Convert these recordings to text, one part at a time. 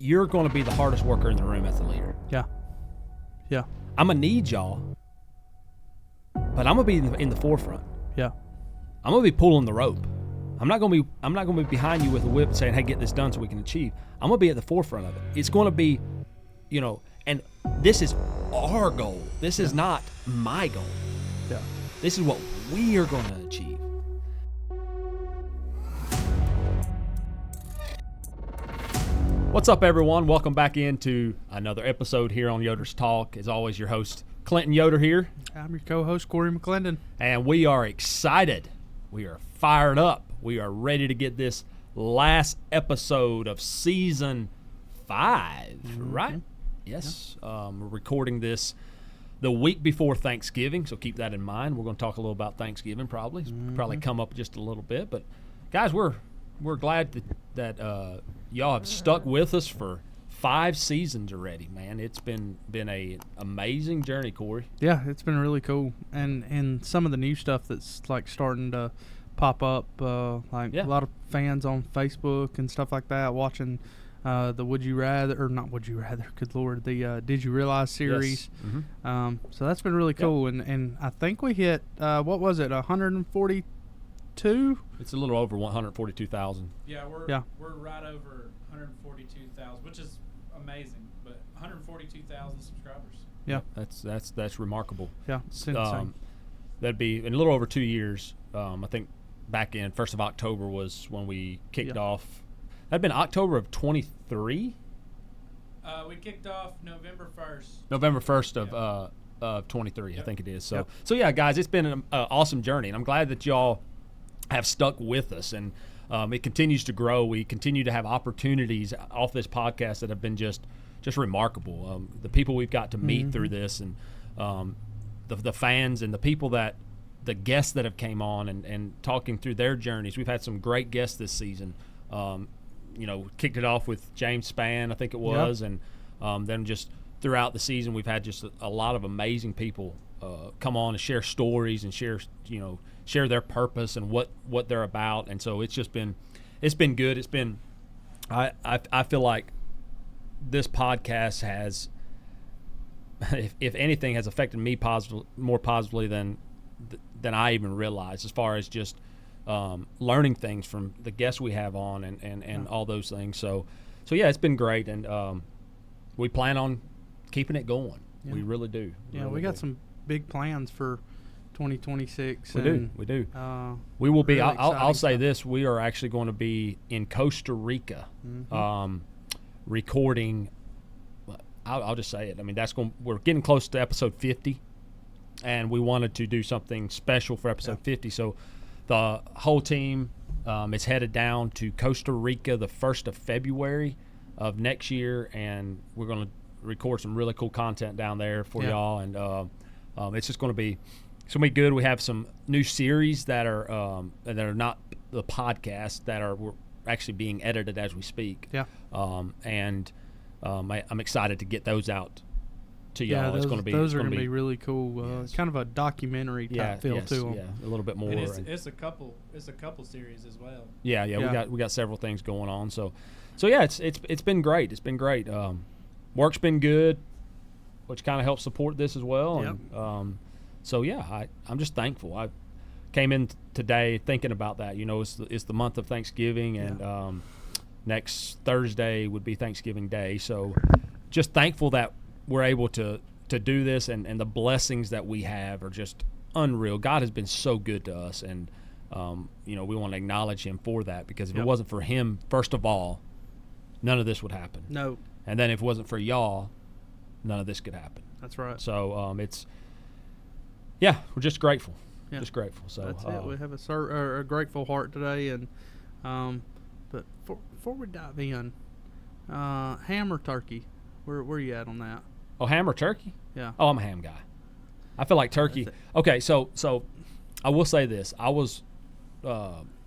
you're going to be the hardest worker in the room as the leader. Yeah. Yeah. I'm going to need y'all, but I'm going to be in the forefront. Yeah. I'm going to be pulling the rope. I'm not going to be behind you with a whip and saying, hey, get this done so we can achieve. I'm going to be at the forefront of it. It's going to be, and this is our goal. This is not my goal. Yeah. This is what we are going to achieve. What's up, everyone? Welcome back into another episode here on Yoders Talk. As always, your host, Clinton Yoder here. I'm your co-host, Corey McClendon. And we are excited. We are fired up. We are ready to get this last episode of Season 5, right? Yes. Yeah. We're recording this the week before Thanksgiving, so keep that in mind. We're going to talk a little about Thanksgiving probably. Probably come up just a little bit. But, guys, we're glad that y'all have stuck with us for 5 seasons already, man. It's been a amazing journey, Corey. Yeah, it's been really cool. And some of the new stuff that's like starting to pop up, a lot of fans on Facebook and stuff like that watching the Would You Rather, or not Would You Rather, good Lord, the Did You Realize series. Yes. So that's been really cool. And I think we hit, what was it, 142? It's a little over 142,000. Yeah, we're right over 142,000, which is amazing. But 142,000 subscribers. Yeah, that's remarkable. Yeah, it's insane. That'd be in a little over 2 years. I think back in 1st of October was when we kicked off. That'd been October of 23. We kicked off November 1st. November 1st of 23, I think it is. So yeah, guys, it's been an awesome journey, and I'm glad that y'all have stuck with us, and it continues to grow. We continue to have opportunities off this podcast that have been just remarkable. The people we've got to meet through this, and the fans and the people the guests that have came on and talking through their journeys. We've had some great guests this season. Kicked it off with James Spann, I think it was, and then just throughout the season we've had just a lot of amazing people come on and share stories and share their purpose and what they're about. And so it's been good. It's been I feel like this podcast has, if anything, has affected me more positively than I even realized, as far as just learning things from the guests we have on and all those things. So yeah, it's been great, and we plan on keeping it going. Yeah. We really do. We got some big plans for 2026. We do. We will be. Really I'll say this: we are actually going to be in Costa Rica, recording. I'll just say it. I mean, we're getting close to episode 50, and we wanted to do something special for episode 50. So the whole team is headed down to Costa Rica the 1st of February of next year, and we're going to record some really cool content down there for y'all. And it's just going to be good. We have some new series that are not the podcast we're actually being edited as we speak. Yeah. I'm excited to get those out to y'all. Those are going to be really cool. Kind of a documentary type feel to them. Yeah, a little bit more. And it's a couple series as well. Yeah. We got several things going on. So yeah, it's been great. It's been great. Work's been good, which kind of helps support this as well. Yep. And so yeah, I'm just thankful. I came in today thinking about that. It's the month of Thanksgiving, and next Thursday would be Thanksgiving Day. So just thankful that we're able to do this, and the blessings that we have are just unreal. God has been so good to us, and we want to acknowledge him for that, because if it wasn't for him, first of all, none of this would happen. No. And then if it wasn't for y'all, none of this could happen. That's right. So we're just grateful. Yeah. Just grateful. So that's it. We have a grateful heart today, and but before we dive in, ham or turkey? Where are you at on that? Oh, ham or turkey? Yeah. Oh, I'm a ham guy. I feel like turkey. Okay, so I will say this. I was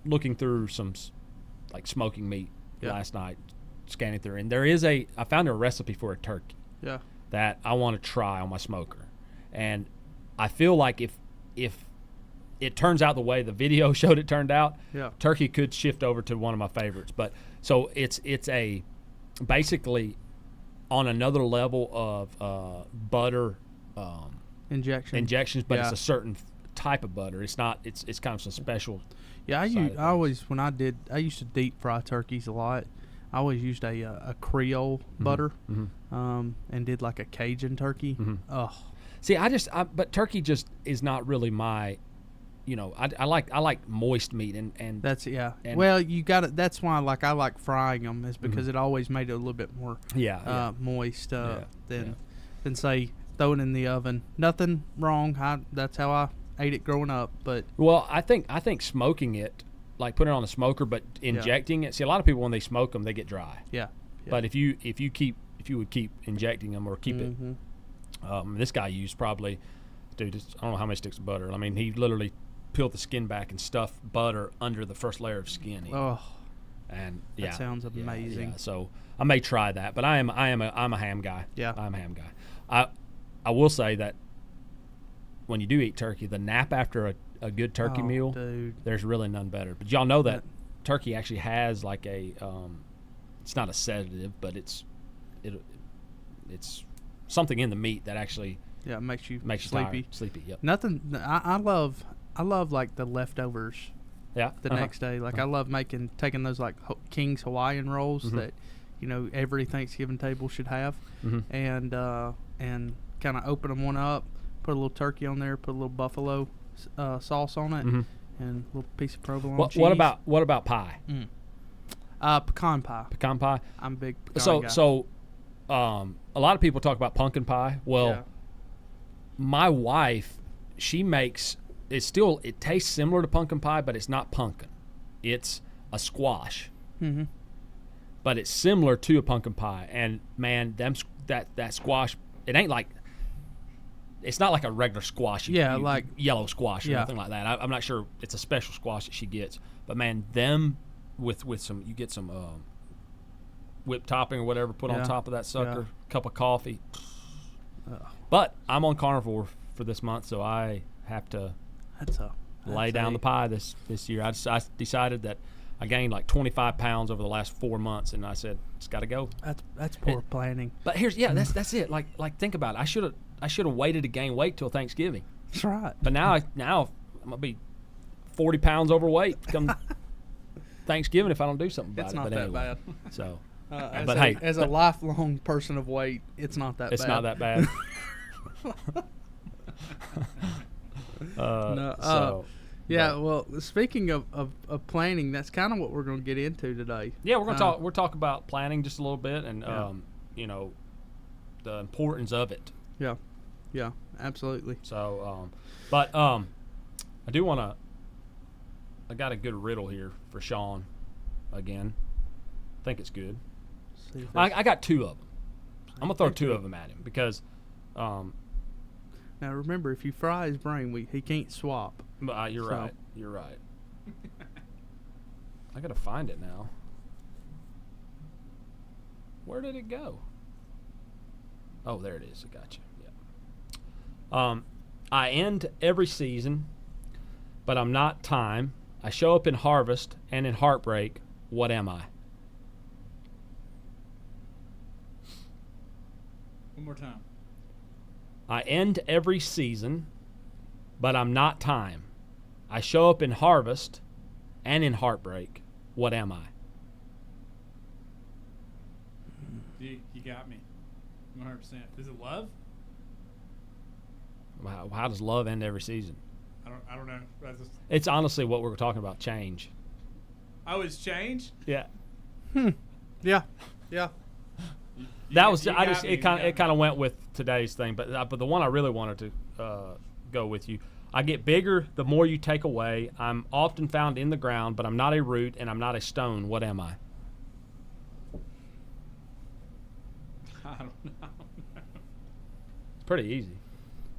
looking through some like smoking meat last night, scanning through, and I found a recipe for a turkey that I want to try on my smoker. And I feel like if it turns out the way the video showed it turned out, turkey could shift over to one of my favorites. But so it's a basically on another level of butter injections, but it's a certain type of butter. It's not. It's kind of some special. Yeah, I used to deep fry turkeys a lot. I always used a Creole butter, and did like a Cajun turkey. Oh, see, but turkey just is not really my. I like moist meat and that's well, you got it. That's why I like frying them is because it always made it a little bit more moist than say throw it in the oven. Nothing wrong. That's how I ate it growing up. But I think smoking it, like putting it on a smoker, but injecting it. See, a lot of people when they smoke them, they get dry. Yeah. But if you would keep injecting them or keep it, this guy used probably, dude, I don't know how many sticks of butter. I mean, he literally peeled the skin back and stuffed butter under the first layer of skin. And that sounds amazing. Yeah. So I may try that, but I'm a ham guy. Yeah, I'm a ham guy. I will say that when you do eat turkey, the nap after a good turkey meal, dude, there's really none better. But y'all know that turkey actually has like a it's not a sedative, but it's something in the meat that actually makes you sleepy. Tired. Sleepy. Yep. Nothing. I love like the leftovers. Yeah. The next day, like I love taking those like King's Hawaiian rolls that every Thanksgiving table should have, and kind of open them one up, put a little turkey on there, put a little buffalo sauce on it, and a little piece of provolone cheese. What about pie? Pecan pie. Pecan pie. I'm a big pecan guy. So a lot of people talk about pumpkin pie. Well, my wife, she makes. It tastes similar to pumpkin pie, but it's not pumpkin. It's a squash. But it's similar to a pumpkin pie. And man, that squash, it ain't like, it's not like a regular squash. Like yellow squash or nothing like that. I'm not sure. It's a special squash that she gets. But man, them with some, you get some whipped topping or whatever, put on top of that sucker, cup of coffee. But I'm on carnivore for this month, so I have to lay down the pie this year. I decided that I gained like 25 pounds over the last 4 months, and I said it's got to go. That's poor planning. But here's that's it. Like think about it. I should have waited to gain weight till Thanksgiving. That's right. But now I'm gonna be 40 pounds overweight come Thanksgiving if I don't do something about it. It's not that bad. So, as a lifelong person of weight, it's not that bad. It's not that bad. Well, speaking of planning, that's kind of what we're going to get into today. Yeah, we're going to talk about planning just a little bit, and the importance of it. Yeah, absolutely. So, I do want to. I got a good riddle here for Sean. Again, I think it's good. I got two of them. I'm gonna throw two of them at him because. Now remember, if you fry his brain, he can't swap. You're right. You're right. I gotta find it now. Where did it go? Oh, there it is. I got you. Yeah. I end every season, but I'm not time. I show up in harvest and in heartbreak. What am I? One more time. I end every season, but I'm not time. I show up in harvest and in heartbreak. What am I? You got me. 100%. Is it love? How does love end every season? I don't know. It's honestly what we're talking about, change. Oh, it's change? Yeah. Yeah. That was it. Kind of went with today's thing, but the one I really wanted to go with you. I get bigger the more you take away. I'm often found in the ground, but I'm not a root and I'm not a stone. What am I? I don't know. It's pretty easy.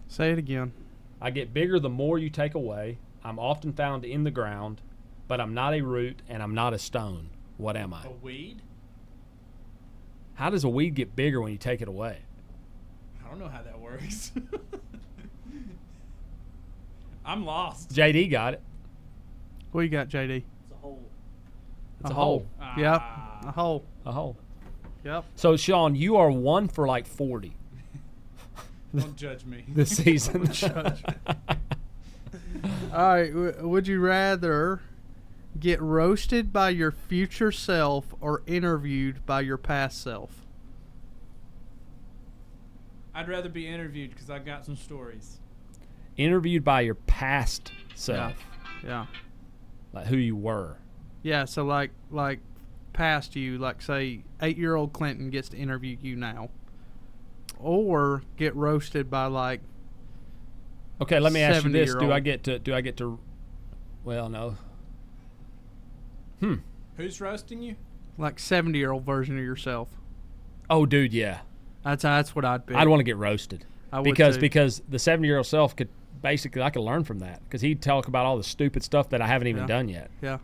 Say it again. I get bigger the more you take away. I'm often found in the ground, but I'm not a root and I'm not a stone. What am I? A weed? How does a weed get bigger when you take it away? I don't know how that works. I'm lost. JD got it. What you got, JD? It's a hole. It's a hole. Yeah, a hole. A hole. Yep. So, Sean, you are 1 for like 40 Don't judge me. this season. All right. Would you rather get roasted by your future self or interviewed by your past self? I'd rather be interviewed because I got some stories. Interviewed by your past self. Yeah. Like who you were. Yeah, so like past you, like say 8-year-old Clinton gets to interview you now. Or get roasted by like Okay, let me ask you this. 70-year-old. Do I get to well, no. Who's roasting you? like 70-year-old version of yourself. Oh, dude, yeah. That's what I'd pick. I'd want to get roasted. I would because too. because the 70-year-old self could basically I could learn from that because he'd talk about all the stupid stuff that I haven't even done yet. Yeah.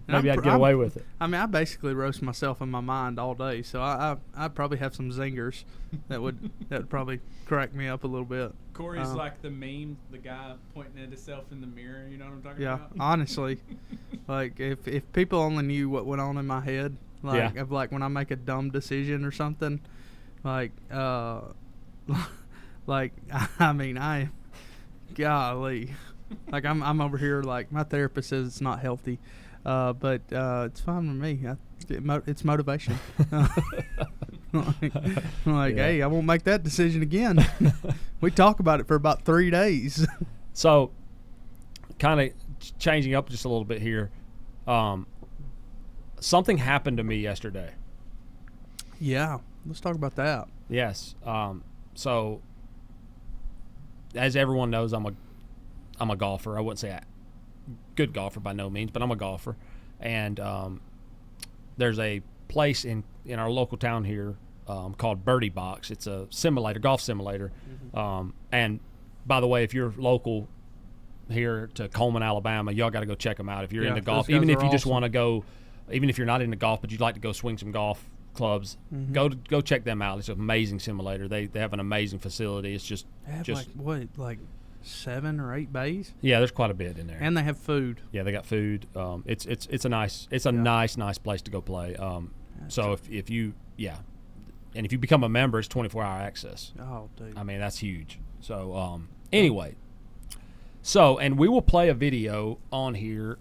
Maybe I'd get away with it. I mean, I basically roast myself in my mind all day, so I'd probably have some zingers that would probably crack me up a little bit. Corey's like the meme, the guy pointing at himself in the mirror. You know what I'm talking Yeah, about? honestly, like if people only knew what went on in my head, like of like when I make a dumb decision or something, like like I mean golly, like I'm over here like my therapist says it's not healthy. But it's fine with me. It's motivation. Hey, I won't make that decision again. We talk about it for about 3 days. So, kind of changing up just a little bit here. Something happened to me yesterday. Yeah, let's talk about that. Yes. So, as everyone knows, I'm a golfer. I wouldn't say good golfer by no means, but I'm a golfer, and there's a place in our local town here called Birdie Box. It's a golf simulator. And by the way, if you're local here to Coleman, Alabama, y'all got to go check them out if you're into golf. Even if you just want to go, even if you're not into golf but you'd like to go swing some golf clubs, go check them out. It's an amazing simulator. They have an amazing facility. It's just like 7 or 8 bays. Yeah, there's quite a bit in there, and they have food. Yeah, they got food. It's a nice place to go play. So if you and if you become a member, it's 24-hour access. Oh, dude. I mean, that's huge. So anyway, and we will play a video on here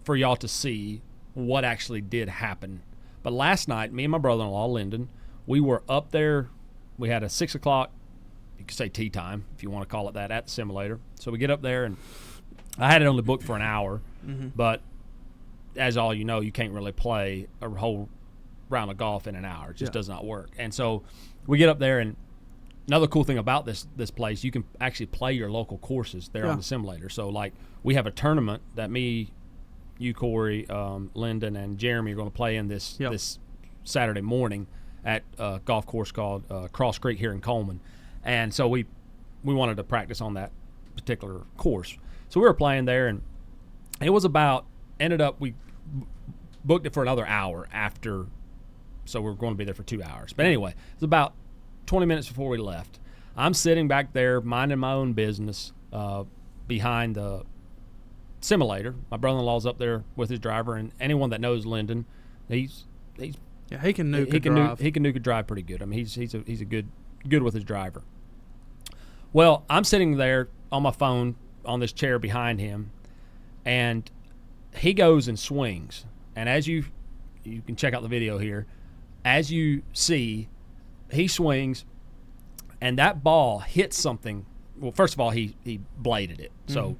for y'all to see what actually did happen. But last night, me and my brother-in-law Lyndon, we were up there. We had a 6 o'clock. You could say tea time, if you want to call it that, at the simulator. So we get up there, and I had it only booked for an hour. But as all you know, you can't really play a whole round of golf in an hour. It just does not work. And so we get up there, and another cool thing about this place, you can actually play your local courses there on the simulator. So, like, we have a tournament that me, you, Corey, Lyndon, and Jeremy are going to play in this Saturday morning at a golf course called Cross Creek here in Coleman. And so we wanted to practice on that particular course. So we were playing there, and it was we booked it for another hour after, so we were going to be there for 2 hours. But anyway, it was about 20 minutes before we left. I'm sitting back there minding my own business behind the simulator. My brother-in-law's up there with his driver, and anyone that knows Lyndon, he can nuke a drive pretty good. I mean, he's a good with his driver. Well, I'm sitting there on my phone on this chair behind him, and he goes and swings. And as you can check out the video here, as you see, he swings, and that ball hits something. Well, first of all, he bladed it, so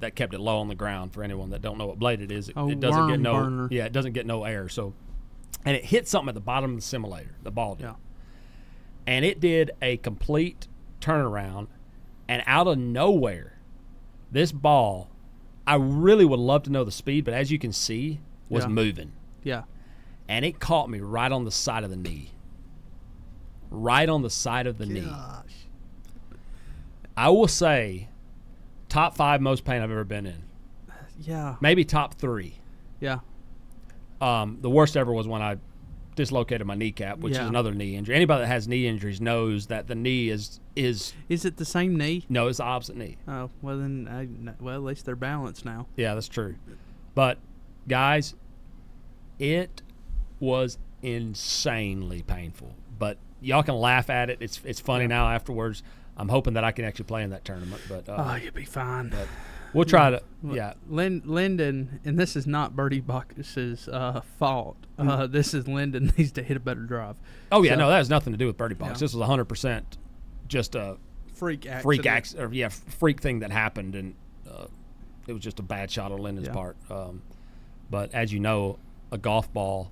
that kept it low on the ground. For anyone that don't know what bladed is, it doesn't get no burner. Yeah, it doesn't get no air. So, and it hit something at the bottom of the simulator. The ball did. Yeah. And it did a complete turnaround, and out of nowhere, this ball, I really would love to know the speed, but as you can see, was moving. Yeah. And it caught me right on the side of the knee. Right on the side of the knee. I will say, top 5 most pain I've ever been in. Yeah. Maybe top 3. Yeah. The worst ever was when I dislocated my kneecap, which is another knee injury. Anybody that has knee injuries knows that the knee is it the same knee? No, it's the opposite knee. Oh, well then, at least they're balanced now. Yeah, that's true. But guys, it was insanely painful. But y'all can laugh at it. It's funny now afterwards. I'm hoping that I can actually play in that tournament. But you'll be fine. But we'll try to. Yeah. Lyndon, and this is not Birdie Box's fault. This is Lyndon needs to hit a better drive. Oh yeah, no, that has nothing to do with Birdie Box. Yeah. This was 100% just a freak thing that happened, and it was just a bad shot on Lyndon's part. But as you know, a golf ball,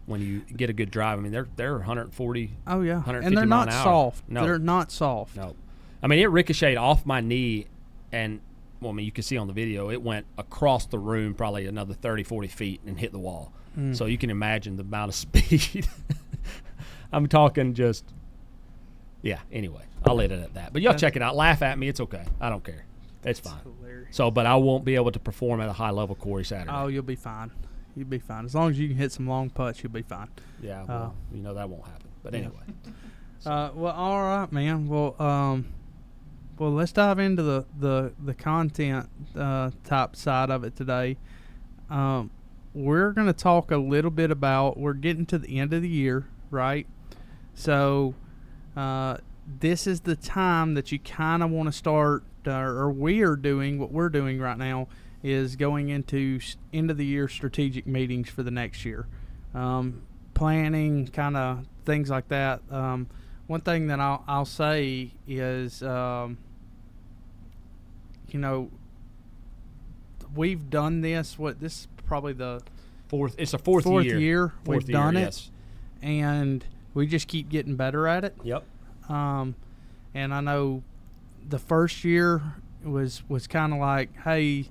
when you get a good drive, I mean they're 140. Oh yeah, 150 and they're mile not an hour. soft. No, they're not soft. No, I mean it ricocheted off my knee, and well, I mean you can see on the video it went across the room probably another 30, 40 feet and hit the wall. So you can imagine the amount of speed. I'm talking just. Yeah. Anyway, I'll leave it at that. But y'all check it out. Laugh at me. It's okay. I don't care. It's fine. Hilarious. So, but I won't be able to perform at a high level, Corey, Saturday. Oh, you'll be fine. You'll be fine. As long as you can hit some long putts, you'll be fine. Yeah. Well, that won't happen. But anyway. Well, all right, man. Well, let's dive into the content type side of it today. We're going to talk a little bit about. We're getting to the end of the year, right? So. This is the time that you kind of want to start, or we're doing what we're doing right now is going into end of the year strategic meetings for the next year, planning kind of things like that. One thing that I'll say is, we've done this. This is probably the fourth. It's a fourth year we've done it, yes. And we just keep getting better at it. Yep. And I know the first year was kind of like, hey,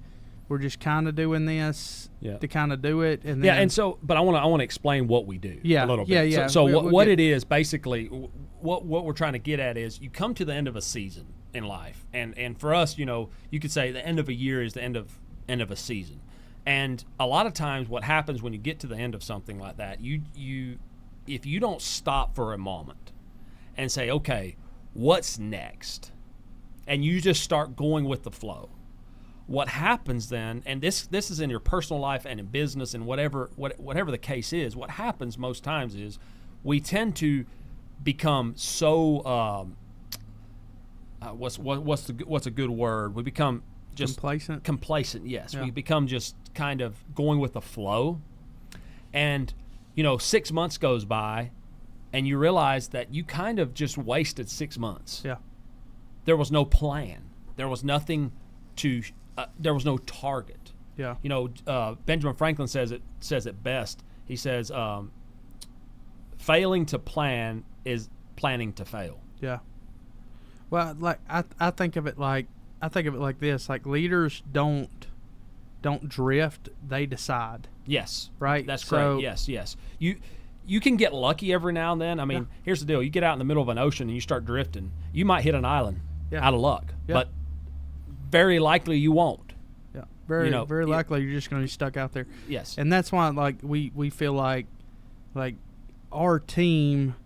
we're just kind of doing this to kind of do it. And then, and so, but I want to explain what we do a little bit. Yeah. So what it is basically, what we're trying to get at is you come to the end of a season in life, and for us, you could say the end of a year is the end of a season, and a lot of times what happens when you get to the end of something like that, if you don't stop for a moment and say, okay, what's next? And you just start going with the flow. What happens then, and this is in your personal life and in business and whatever the case is, what happens most times is we tend to become so what's a good word? We become just complacent, yes. Yeah. We become just kind of going with the flow. And 6 months goes by, and you realize that you kind of just wasted 6 months. Yeah. There was no plan. There was nothing to. There was no target. Yeah. Benjamin Franklin says it best. He says, "Failing to plan is planning to fail." Yeah. Well, like I think of it like this: like leaders don't drift; they decide. Yes. Right. That's correct. Yes. You can get lucky every now and then. I mean, here's the deal: you get out in the middle of an ocean and you start drifting. You might hit an island out of luck, but very likely you won't. Yeah. Very likely you're just going to be stuck out there. Yes. And that's why, like, we feel like our team,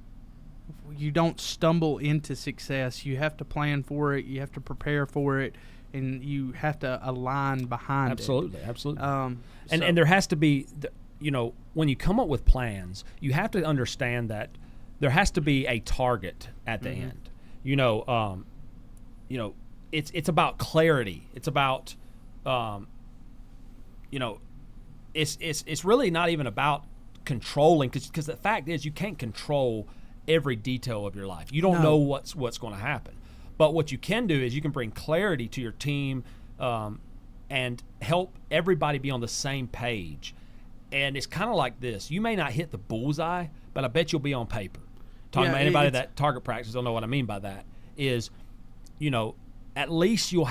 you don't stumble into success. You have to plan for it. You have to prepare for it. And you have to align behind it. Absolutely. And there has to be, when you come up with plans, you have to understand that there has to be a target at the end. It's about clarity. It's about, it's really not even about controlling, because the fact is you can't control every detail of your life. You don't know what's going to happen. But what you can do is you can bring clarity to your team and help everybody be on the same page. And it's kind of like this. You may not hit the bullseye, but I bet you'll be on paper. Talking about anybody that target practice don't know what I mean by that is, at least you'll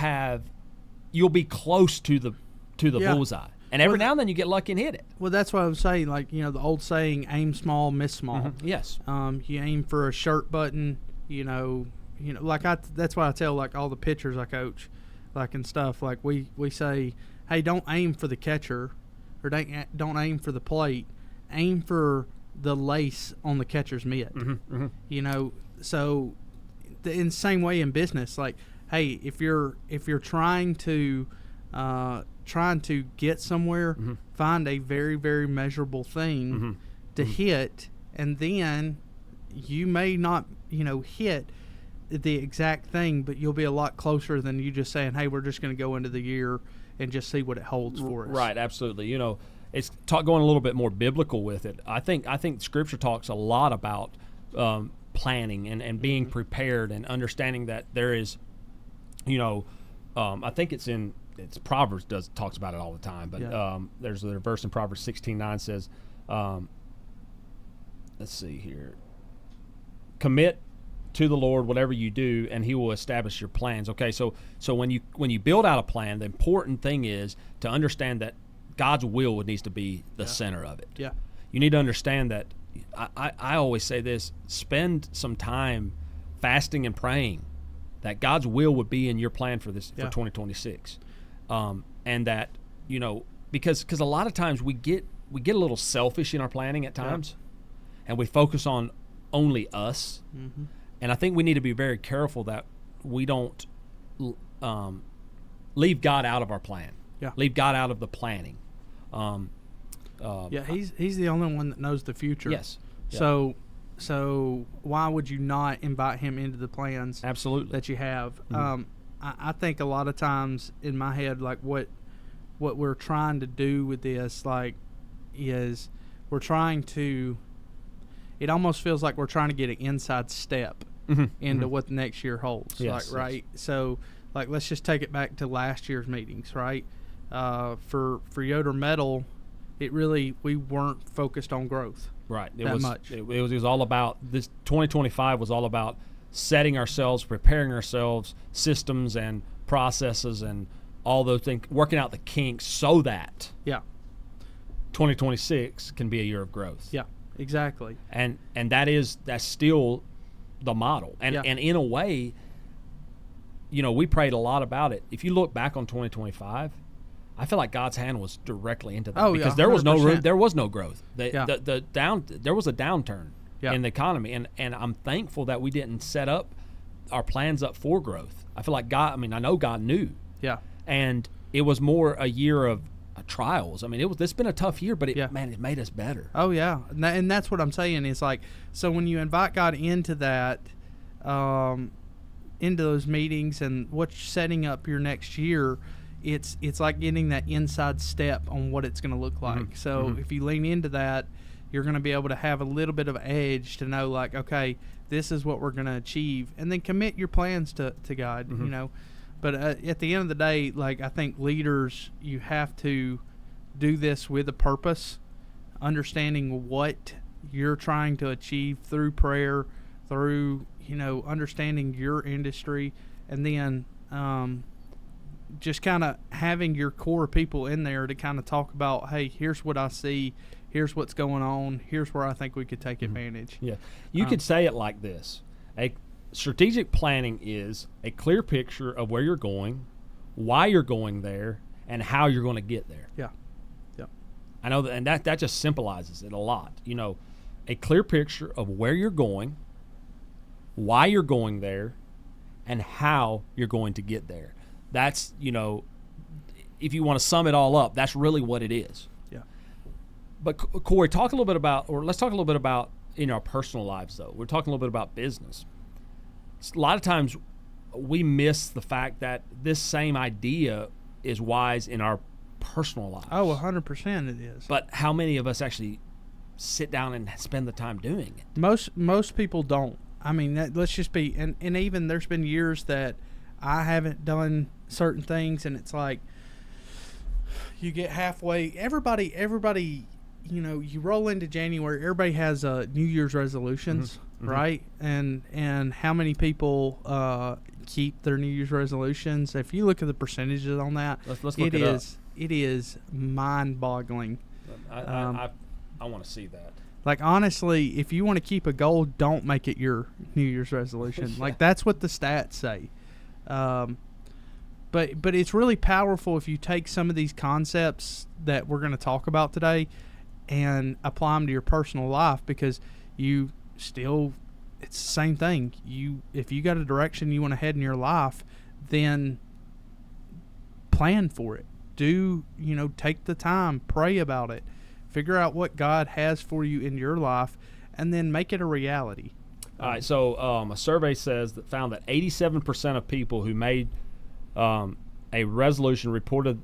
be close to the bullseye. And every now and then you get lucky and hit it. Well, that's what I was saying. Like, the old saying, aim small, miss small. Mm-hmm. Yes. You aim for a shirt button, that's why I tell, like, all the pitchers I coach, like, and stuff. Like, we say, hey, don't aim for the catcher, or don't aim for the plate. Aim for the lace on the catcher's mitt. Mm-hmm. Mm-hmm. So in the same way in business, like, hey, if you're trying to get somewhere, find a very, very measurable thing to hit, and then you may not, hit the exact thing, but you'll be a lot closer than you just saying, hey, we're just going to go into the year and just see what it holds for us. Right, absolutely. It's going a little bit more biblical with it. I think Scripture talks a lot about planning and being prepared and understanding that there is, I think it's Proverbs talks about it all the time, but there's a verse in Proverbs 16:9 says, let's see here, commit to the Lord whatever you do, and He will establish your plans. Okay, so when you build out a plan, the important thing is to understand that God's will needs to be the center of it. Yeah, you need to understand that. I always say this: spend some time fasting and praying that God's will would be in your plan for 2026, and that because a lot of times we get a little selfish in our planning at times, and we focus on only us. Mm-hmm. And I think we need to be very careful that we don't leave God out of our plan. Yeah. Leave God out of the planning. He's the only one that knows the future. Yes. Yeah. So why would you not invite Him into the plans? Absolutely. That you have? Mm-hmm. I think a lot of times in my head, like what we're trying to do with this, is we're trying to. It almost feels like we're trying to get an inside step into what the next year holds. Yes, right? So, let's just take it back to last year's meetings, right? For Yoder Metal, we weren't focused on growth. Right. Much. It was all about this. 2025 was all about setting ourselves, preparing ourselves, systems and processes and all those things, working out the kinks so that 2026 can be a year of growth. Yeah. Exactly. And that's still the model. And in a way, we prayed a lot about it. If you look back on 2025, I feel like God's hand was directly into that because there was no room, there was no growth. There was a downturn in the economy, and I'm thankful that we didn't set up our plans up for growth. I feel like God. I mean, I know God knew. Yeah. And it was more a year of trials. I mean, it's been a tough year, but it made us better. Oh yeah, and that's what I'm saying is so when you invite God into that, into those meetings and what's setting up your next year, it's like getting that inside step on what it's going to look like. Mm-hmm. So if you lean into that, you're going to be able to have a little bit of edge to know okay, this is what we're going to achieve, and then commit your plans to God. Mm-hmm. But at the end of the day, I think leaders, you have to do this with a purpose, understanding what you're trying to achieve through prayer, through, understanding your industry, and then just kind of having your core people in there to kind of talk about, hey, here's what I see, here's what's going on, here's where I think we could take advantage. Yeah. You could say it like this. Strategic planning is a clear picture of where you're going, why you're going there, and how you're going to get there. Yeah. I know that, and that just symbolizes it a lot. A clear picture of where you're going, why you're going there, and how you're going to get there. That's, if you want to sum it all up, that's really what it is. Yeah. But Corey, let's talk a little bit about in our personal lives, though. We're talking a little bit about business. A lot of times we miss the fact that this same idea is wise in our personal lives. Oh, 100% it is. But how many of us actually sit down and spend the time doing it? Most people don't. I mean, let's just be, and even there's been years that I haven't done certain things, and it's like you get halfway. Everybody, you roll into January. Everybody has New Year's resolutions, right? And how many people keep their New Year's resolutions? If you look at the percentages on that, let's look it up. It is mind-boggling. I want to see that. Honestly, if you want to keep a goal, don't make it your New Year's resolution. That's what the stats say. But it's really powerful if you take some of these concepts that we're going to talk about today and apply them to your personal life, because it's the same thing. If you got a direction you want to head in your life, then plan for it. Take the time, pray about it, Figure out what God has for you in your life, and then make it a reality. All right, so a survey found that 87% of people who made a resolution reported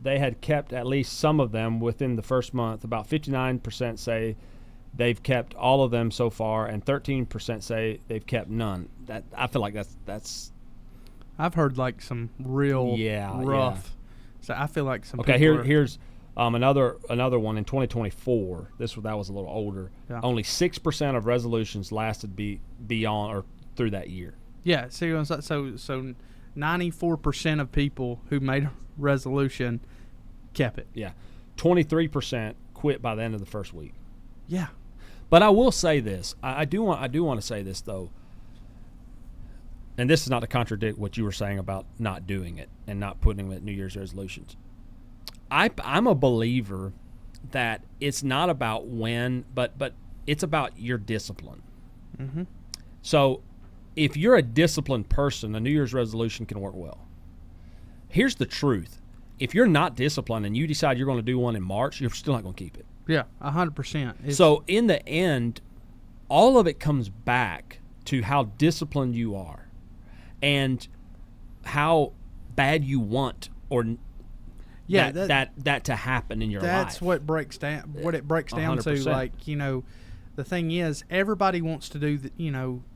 they had kept at least some of them within the first month. About 59% say they've kept all of them so far, and 13% say they've kept none. That I feel like that's. I've heard like some real rough. Yeah. So I feel like some. Okay, here's another one in 2024. That was a little older. Yeah. Only 6% of resolutions lasted beyond or through that year. Yeah. So 94% of people who made a resolution kept it. Yeah, 23% quit by the end of the first week. Yeah. But I will say this. I do want to say this though. And this is not to contradict what you were saying about not doing it and not putting them at New Year's resolutions. I'm a believer that it's not about when, but it's about your discipline. Mm-hmm. So if you're a disciplined person, a New Year's resolution can work well. Here's the truth. If you're not disciplined and you decide you're going to do one in March, you're still not going to keep it. Yeah, 100%. So in the end, all of it comes back to how disciplined you are and how bad you want that to happen in your life. That's what it breaks down 100%. to. Like, the thing is, everybody wants to do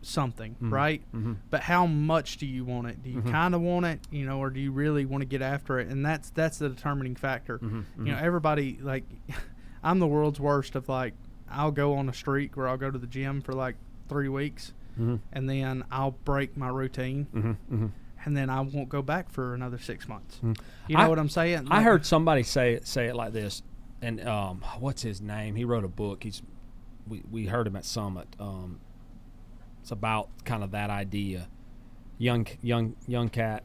something, Mm-hmm. right? Mm-hmm. But how much do you want it? Do you kind of want it, or do you really want to get after it? And that's the determining factor. Mm-hmm. Everybody, like, I'm the world's worst of, like, I'll go on a streak where I'll go to the gym for like 3 weeks, Mm-hmm. and then I'll break my routine. Mm-hmm. Mm-hmm. And then I won't go back for another 6 months. Mm-hmm. You know what I'm saying? I heard somebody say it like this, and what's his name? He wrote a book. We heard him at Summit. It's about kind of that idea. Young cat.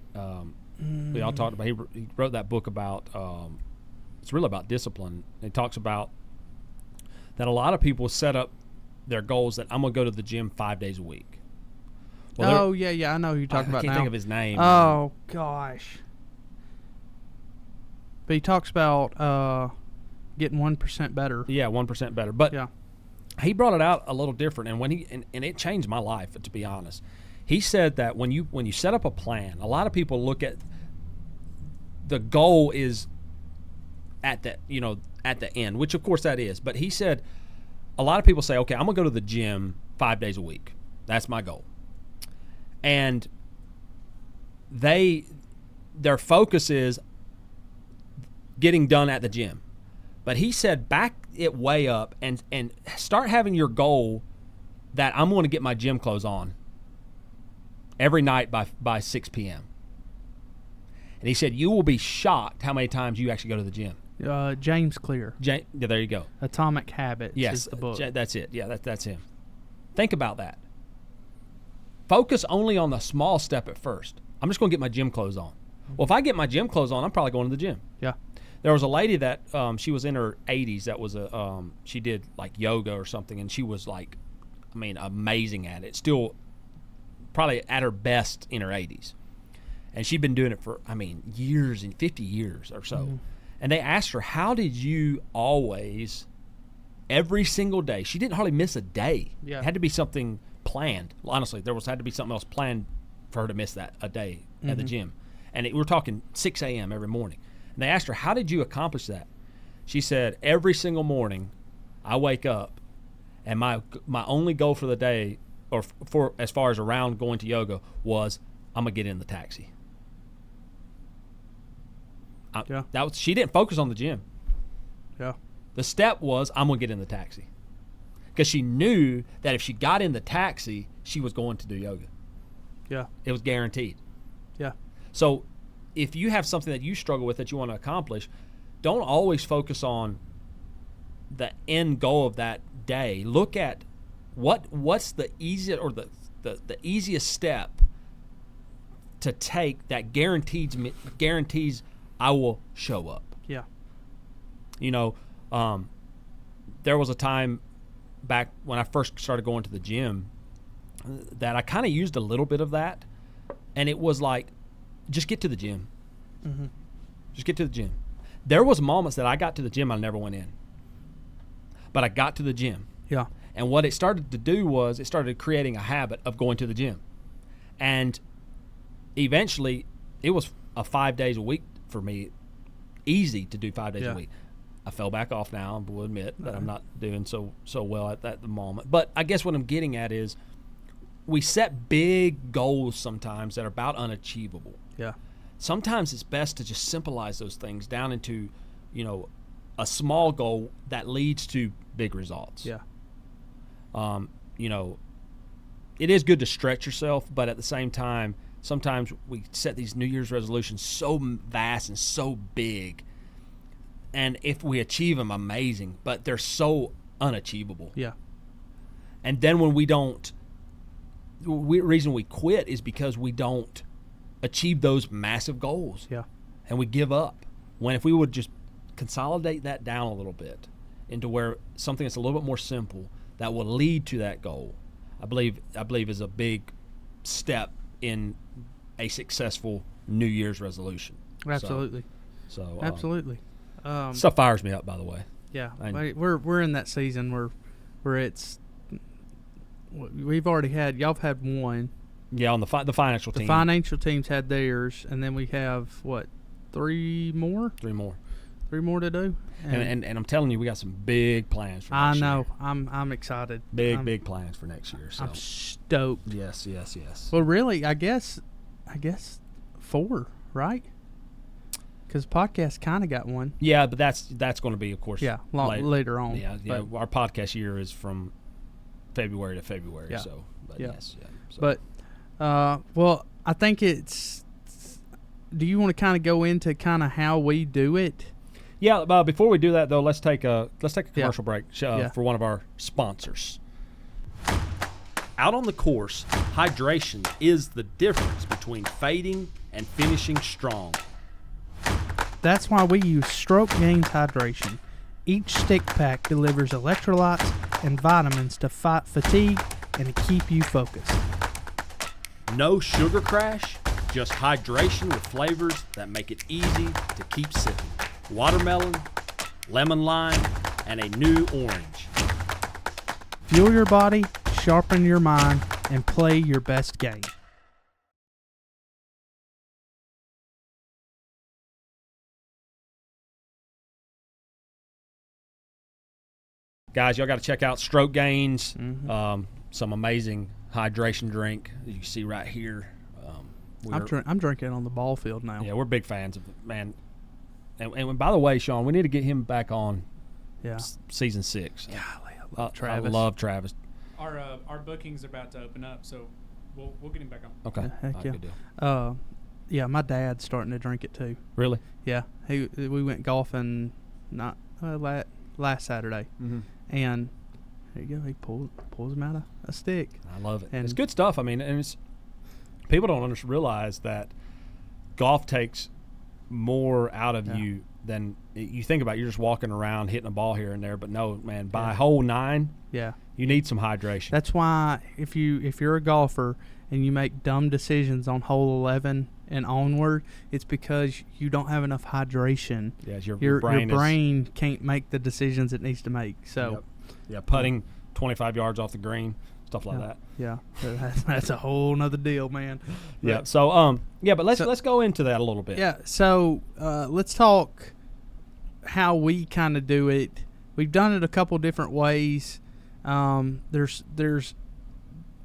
We all talked about. He wrote that book about. It's really about discipline. It talks about that a lot of people set up their goals that I'm going to go to the gym 5 days a week. Well, yeah, I know who you're talking about now. I can't think of his name. Oh, gosh. But he talks about getting 1% better. Yeah, 1% better. But yeah, he brought it out a little different, and and it changed my life, to be honest. He said that when you set up a plan, a lot of people look at the goal is at the end, which of course that is. But he said a lot of people say, okay, I'm going to go to the gym 5 days a week. That's my goal. And their focus is getting done at the gym. But he said back it way up and start having your goal that I'm going to get my gym clothes on every night by 6 p.m. And he said you will be shocked how many times you actually go to the gym. James Clear. Yeah, there you go. Atomic Habits is the book. That's it. Yeah, that's him. Think about that. Focus only on the small step at first. I'm just going to get my gym clothes on. Well, if I get my gym clothes on, I'm probably going to the gym. Yeah. There was a lady that she was in her 80s that was she did like yoga or something, and she was like, amazing at it. Still probably at her best in her 80s. And she'd been doing it for, years and 50 years or so. Mm-hmm. And they asked her, how did you always, every single day, she didn't hardly miss a day. Yeah. It had to be something planned. Honestly, had to be something else planned for her to miss a day at the gym. And we're talking 6 a.m. every morning. And they asked her, how did you accomplish that? She said, every single morning I wake up and my only goal for the day, or for as far as around going to yoga, was I'm going to get in the taxi. She didn't focus on the gym. Yeah. The step was, I'm going to get in the taxi. Because she knew that if she got in the taxi, she was going to do yoga. Yeah. It was guaranteed. Yeah. So if you have something that you struggle with that you want to accomplish, don't always focus on the end goal of that day. Look at what's the easiest or the easiest step to take that guarantees I will show up. Yeah. There was a time back when I first started going to the gym that I kind of used a little bit of that, and it was like, just get to the gym. Mm-hmm. Just get to the gym. there was moments that I got to the gym, I never went in. But I got to the gym. Yeah. And what it started to do was it started creating a habit of going to the gym. And eventually, it was 5 days a week for me, easy to do 5 days a week. I fell back off now, and will admit that I'm not doing so well at the moment. But I guess what I'm getting at is we set big goals sometimes that are about unachievable. Yeah. Sometimes it's best to just simplify those things down into, a small goal that leads to big results. Yeah. It is good to stretch yourself, but at the same time, sometimes we set these New Year's resolutions so vast and so big, and if we achieve them, amazing, but they're so unachievable. Yeah. And then when we don't, the reason we quit is because we don't achieve those massive goals. Yeah. And we give up. When if we would just consolidate that down a little bit into where something that's a little bit more simple that will lead to that goal, I believe is a big step in a successful New Year's resolution. Absolutely. So absolutely. Stuff fires me up, by the way. Yeah, we're in that season where it's we've already had y'all have had one. Yeah, on the financial team. The financial team's had theirs, and then we have what, three more? Three more to do. And I'm telling you, we got some big plans for next year. I know. I'm excited. Big plans for next year. So. I'm stoked. Yes. Well, really, I guess 4, right? Because podcast kind of got one. Yeah, but that's going to be, of course, later on. Yeah. Our podcast year is from February to February. Yeah. So, but yes. Yeah. So. But, well, I think it's. Do you want to kind of go into kind of how we do it? Yeah. Before we do that, though, let's take a commercial break for one of our sponsors. Out on the course, hydration is the difference between fading and finishing strong. That's why we use StrokesGained hydration. Each stick pack delivers electrolytes and vitamins to fight fatigue and to keep you focused. No sugar crash, just hydration with flavors that make it easy to keep sipping. Watermelon, lemon lime, and a new orange. Fuel your body, sharpen your mind, and play your best game. Guys, y'all got to check out StrokesGained's, some amazing hydration drink that you can see right here. I'm drinking on the ball field now. Yeah, we're big fans of it, man. And by the way, Sean, we need to get him back on season 6. Golly, I love Travis. I love Travis. Our bookings are about to open up, so we'll get him back on. Okay. Heck yeah. Good deal. Yeah, my dad's starting to drink it too. Really? Yeah. We went golfing last Saturday. Mm-hmm. And there you go. He pulls him out of a stick. I love it. And it's good stuff. I mean, and it's people don't realize that golf takes more out of you than you think about. You're just walking around hitting a ball here and there, but no, man. By hole 9, you need some hydration. That's why if you're a golfer and you make dumb decisions on hole 11 and onward, it's because you don't have enough hydration. Yeah, your brain can't make the decisions it needs to make. So, putting 25 yards off the green, stuff like that. Yeah, that's a whole nother deal, man. Yeah. So, but let's go into that a little bit. Yeah. So, let's talk how we kind of do it. We've done it a couple different ways. There's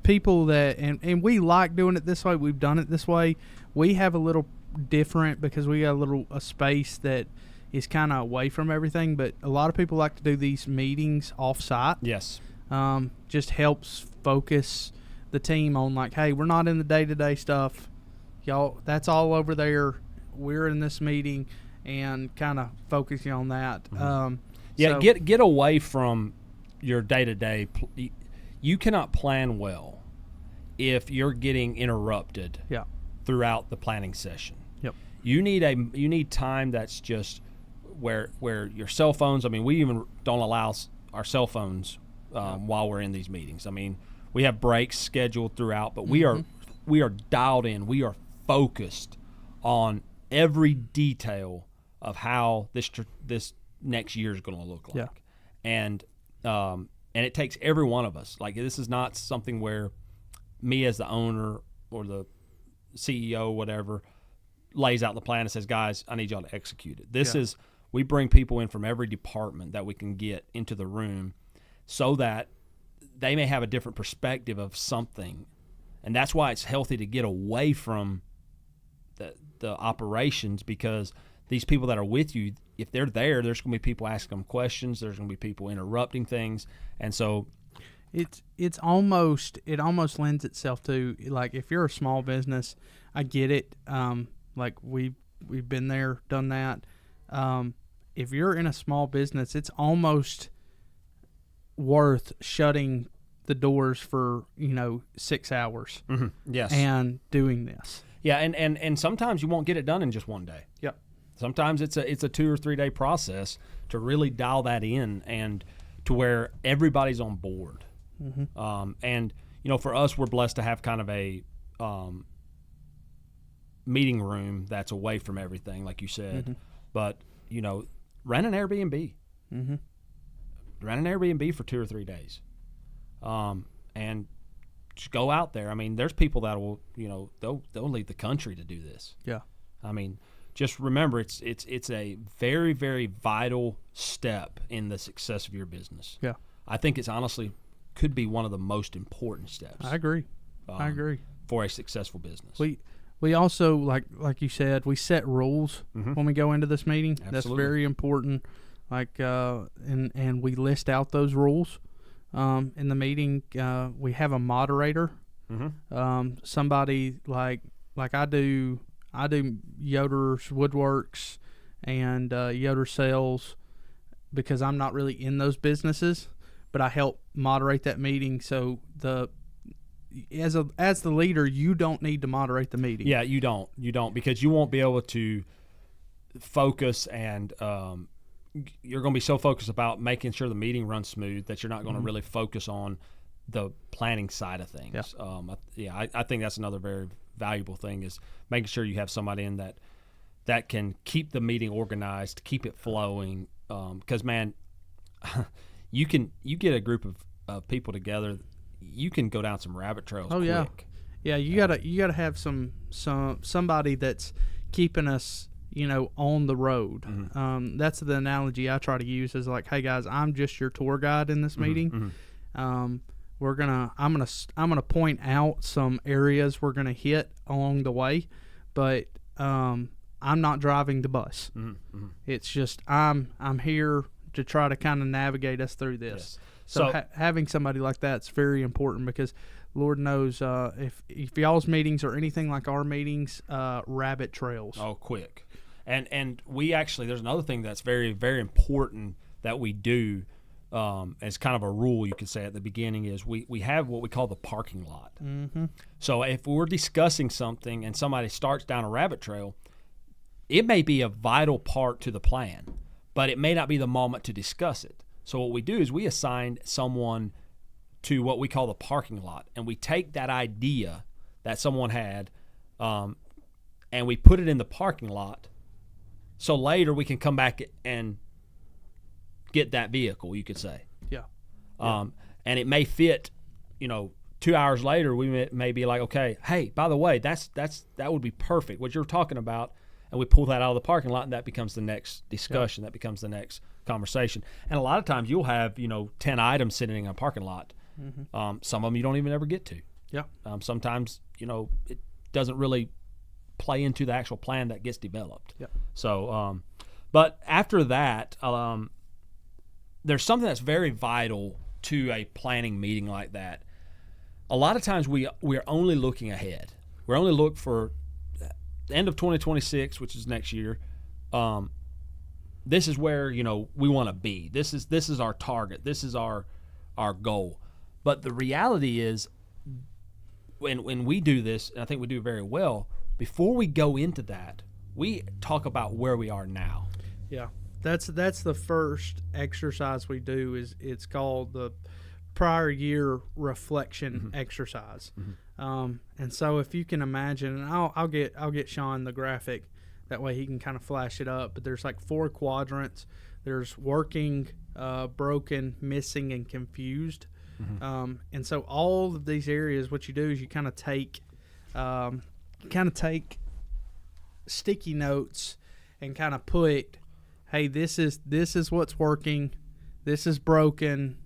people that and we like doing it this way. We've done it this way. We have a little different because we got a space that is kind of away from everything. But a lot of people like to do these meetings off-site. Yes. Just helps focus the team on like, hey, we're not in the day-to-day stuff. Y'all, that's all over there. We're in this meeting and kind of focusing on that. Mm-hmm. Get away from your day-to-day. You cannot plan well if you're getting interrupted throughout the planning session. Yep. You need time that's just where your cell phones. I mean, we even don't allow our cell phones while we're in these meetings. I mean, we have breaks scheduled throughout, but we are dialed in. We are focused on every detail of how this next year is going to look like. And it takes every one of us. Like, this is not something where me as the owner or the CEO, whatever, lays out the plan and says, guys, I need y'all to execute it. This is, we bring people in from every department that we can get into the room so that they may have a different perspective of something. And that's why it's healthy to get away from the operations, because these people that are with you, if they're there, there's going to be people asking them questions. There's going to be people interrupting things. And so it almost lends itself to, like, if you're a small business, I get it. Like we've been there, done that. If you're in a small business, it's almost worth shutting the doors for 6 hours. Yes. And doing this. Yeah, and sometimes you won't get it done in just one day. Yep. Sometimes it's a 2 or 3 day process to really dial that in, and to where everybody's on board. And for us, we're blessed to have kind of a meeting room that's away from everything, like you said. But rent an Airbnb. Rent an Airbnb for 2 or 3 days, and just go out there. I mean, there's people that will they'll leave the country to do this. Yeah. I mean, just remember, it's a very, very vital step in the success of your business. Yeah. I think it's honestly could be one of the most important steps. I agree. For a successful business. We also, like you said, we set rules when we go into this meeting. Absolutely. That's very important. Like and we list out those rules in the meeting. We have a moderator. Somebody like I do Yoders Woodworks and Yoder Sales, because I'm not really in those businesses, but I help moderate that meeting. So as the leader, you don't need to moderate the meeting. Yeah, you don't, because you won't be able to focus, and you're going to be so focused about making sure the meeting runs smooth that you're not going to really focus on the planning side of things. I think that's another very valuable thing, is making sure you have somebody in that can keep the meeting organized, keep it flowing. Because man, you get a group of people together, you can go down some rabbit trails. Quick. Yeah. You gotta have somebody that's keeping us on the road. That's the analogy I try to use, is like, hey guys, I'm just your tour guide in this meeting. I'm gonna point out some areas we're gonna hit along the way, but I'm not driving the bus. It's just I'm here to try to kind of navigate us through this. Yes. So having somebody like that's very important, because Lord knows if y'all's meetings are anything like our meetings, rabbit trails. Oh, quick. And we actually, there's another thing that's very, very important that we do as kind of a rule, you could say, at the beginning, is we have what we call the parking lot. So if we're discussing something and somebody starts down a rabbit trail, it may be a vital part to the plan, but it may not be the moment to discuss it. So what we do is we assign someone to what we call the parking lot, and we take that idea that someone had and we put it in the parking lot, so later we can come back and get that vehicle, you could say. Yeah. And it may fit, 2 hours later, we may be like, okay, hey, by the way, that would be perfect, what you're talking about, and we pull that out of the parking lot, and that becomes the next discussion. That becomes the next conversation. And a lot of times you'll have 10 items sitting in a parking lot. Some of them you don't even ever get to. Yeah. Sometimes it doesn't really play into the actual plan that gets developed. Yeah. So but after that, there's something that's very vital to a planning meeting like that. A lot of times we're only looking ahead. We're only looking for the end of 2026, which is next year. This is where we want to be. This is our target. This is our goal. But the reality is, when we do this, and I think we do very well, before we go into that, we talk about where we are now. Yeah, that's the first exercise we do. It's called the prior year reflection exercise. And so if you can imagine, and I'll get Sean the graphic, That way he can kind of flash it up. But there's like 4 quadrants. There's working, broken, missing, and confused. And so all of these areas, what you do is you kind of take sticky notes and kind of put, hey, this is what's working, this is broken,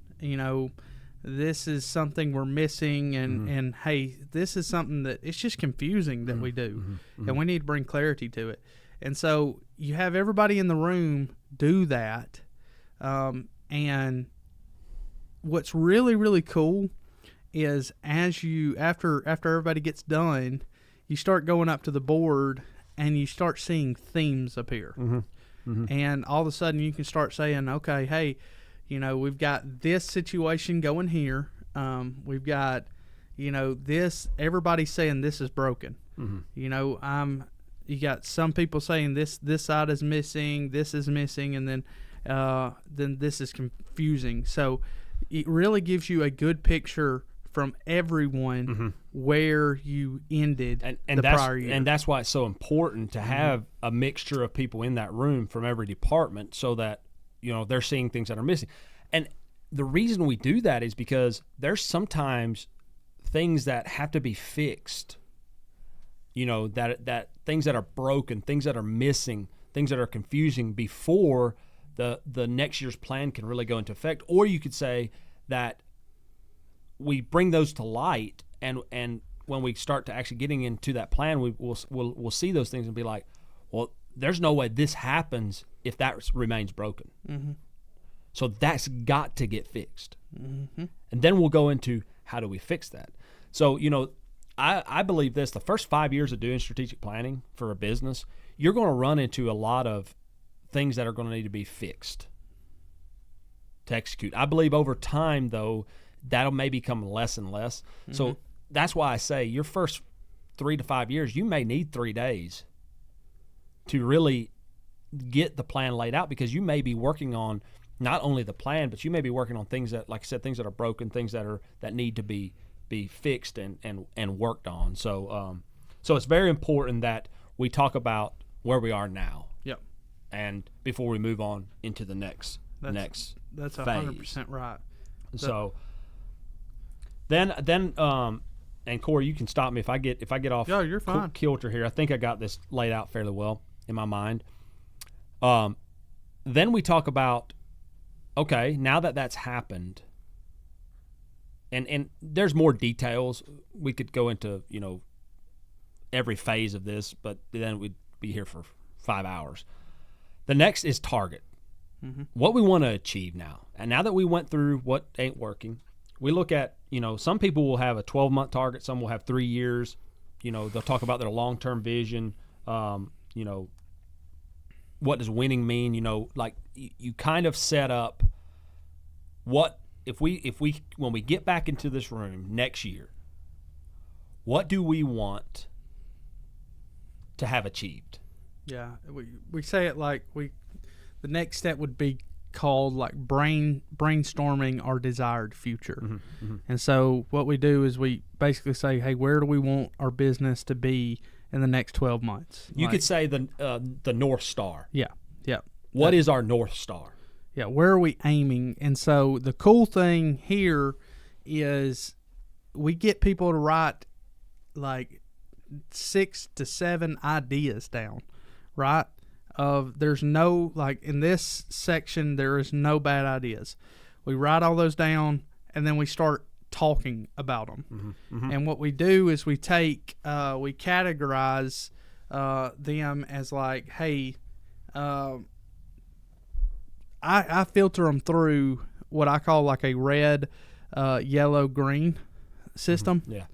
this is something we're missing, and hey, this is something that it's just confusing that we do, and we need to bring clarity to it. And so you have everybody in the room do that, and what's really, really cool is after everybody gets done, you start going up to the board and you start seeing themes appear. And all of a sudden you can start saying, okay, hey, we've got this situation going here. We've got, this, everybody's saying this is broken. You got some people saying this side is missing, this is missing, and then this is confusing. So it really gives you a good picture from everyone where you ended the prior year. And that's why it's so important to have a mixture of people in that room from every department, so that they're seeing things that are missing. And the reason we do that is because there's sometimes things that have to be fixed, that things that are broken, things that are missing, things that are confusing before the next year's plan can really go into effect. Or you could say that we bring those to light, and when we start to actually getting into that plan, we'll see those things and be like, well, there's no way this happens if that remains broken. So that's got to get fixed. And then we'll go into how do we fix that. So, I believe this, the first 5 years of doing strategic planning for a business, you're going to run into a lot of things that are going to need to be fixed to execute. I believe over time, though, that'll may become less and less. So that's why I say your first 3 to 5 years, you may need 3 days to really get the plan laid out, because you may be working on not only the plan, but you may be working on things that, like I said, things that are broken, things that need to be fixed and worked on. So so it's very important that we talk about where we are now. Yep. And before we move on into the next that's phase. 100% right. So then and Corey, you can stop me if I get off you're fine. kilter here. I think I got this laid out fairly well in my mind. Then we talk about, okay, now that that's happened, and there's more details. We could go into, every phase of this, but then we'd be here for 5 hours. The next is target. What we want to achieve now. And now that we went through what ain't working, we look at, some people will have a 12-month target, some will have 3 years. They'll talk about their long-term vision. What does winning mean? Like you kind of set up what if we when we get back into this room next year, what do we want to have achieved? Yeah, we say it like the next step would be called like brainstorming our desired future. And so what we do is we basically say, hey, where do we want our business to be in the next 12 months? You could say the North Star. Yeah. What is our North Star? Yeah, where are we aiming? And so the cool thing here is we get people to write like 6 to 7 ideas down, right? There's no, like in this section, there is no bad ideas. We write all those down, and then we start talking about them. And what we do is we categorize them as like, hey, I filter them through what I call like a red, yellow, green system. Yeah.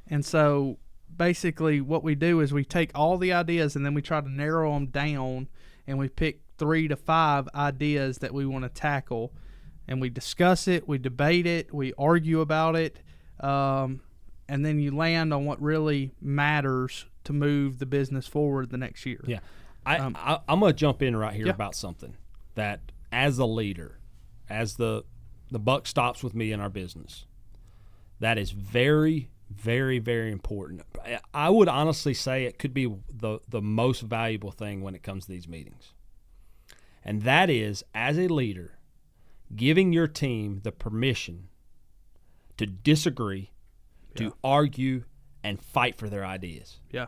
And so basically what we do is we take all the ideas and then we try to narrow them down, and we pick 3 to 5 ideas that we want to tackle, and we discuss it, we debate it, we argue about it, and then you land on what really matters to move the business forward the next year. Yeah. I'm going to jump in right here about something that, as a leader, as the buck stops with me in our business, that is very, Very, very important. I would honestly say it could be the most valuable thing when it comes to these meetings. And that is, as a leader, giving your team the permission to disagree, to argue, and fight for their ideas. Yeah.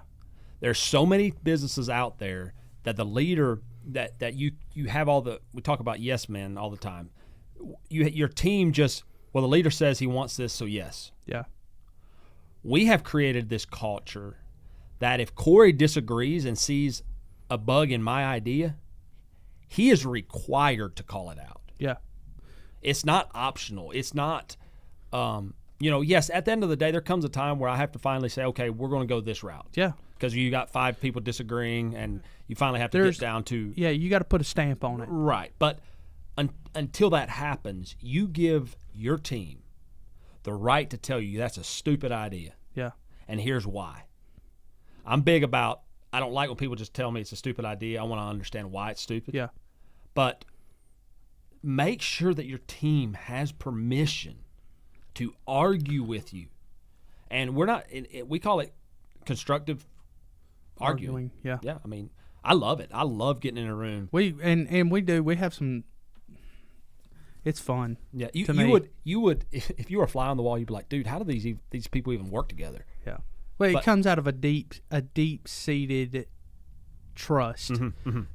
There's so many businesses out there that the leader, that you have we talk about yes men all the time. Your team just, well, the leader says he wants this, so yes. Yeah. We have created this culture that if Corey disagrees and sees a bug in my idea, he is required to call it out. Yeah. It's not optional. It's not, yes, at the end of the day, there comes a time where I have to finally say, okay, we're going to go this route. Yeah. Because you got 5 people disagreeing, and you finally have to get down to. Yeah, you got to put a stamp on it. Right. But until that happens, you give your team the right to tell you that's a stupid idea. Yeah. And here's why. I'm big about, I don't like when people just tell me it's a stupid idea. I want to understand why it's stupid. Yeah. But make sure that your team has permission to argue with you. And we call it constructive arguing. Yeah. Yeah. I mean, I love it. I love getting in a room. We have some. It's fun. Yeah, you would if you were a fly on the wall, you'd be like, dude, how do these people even work together? Yeah. Well, it comes out of a deep seated trust.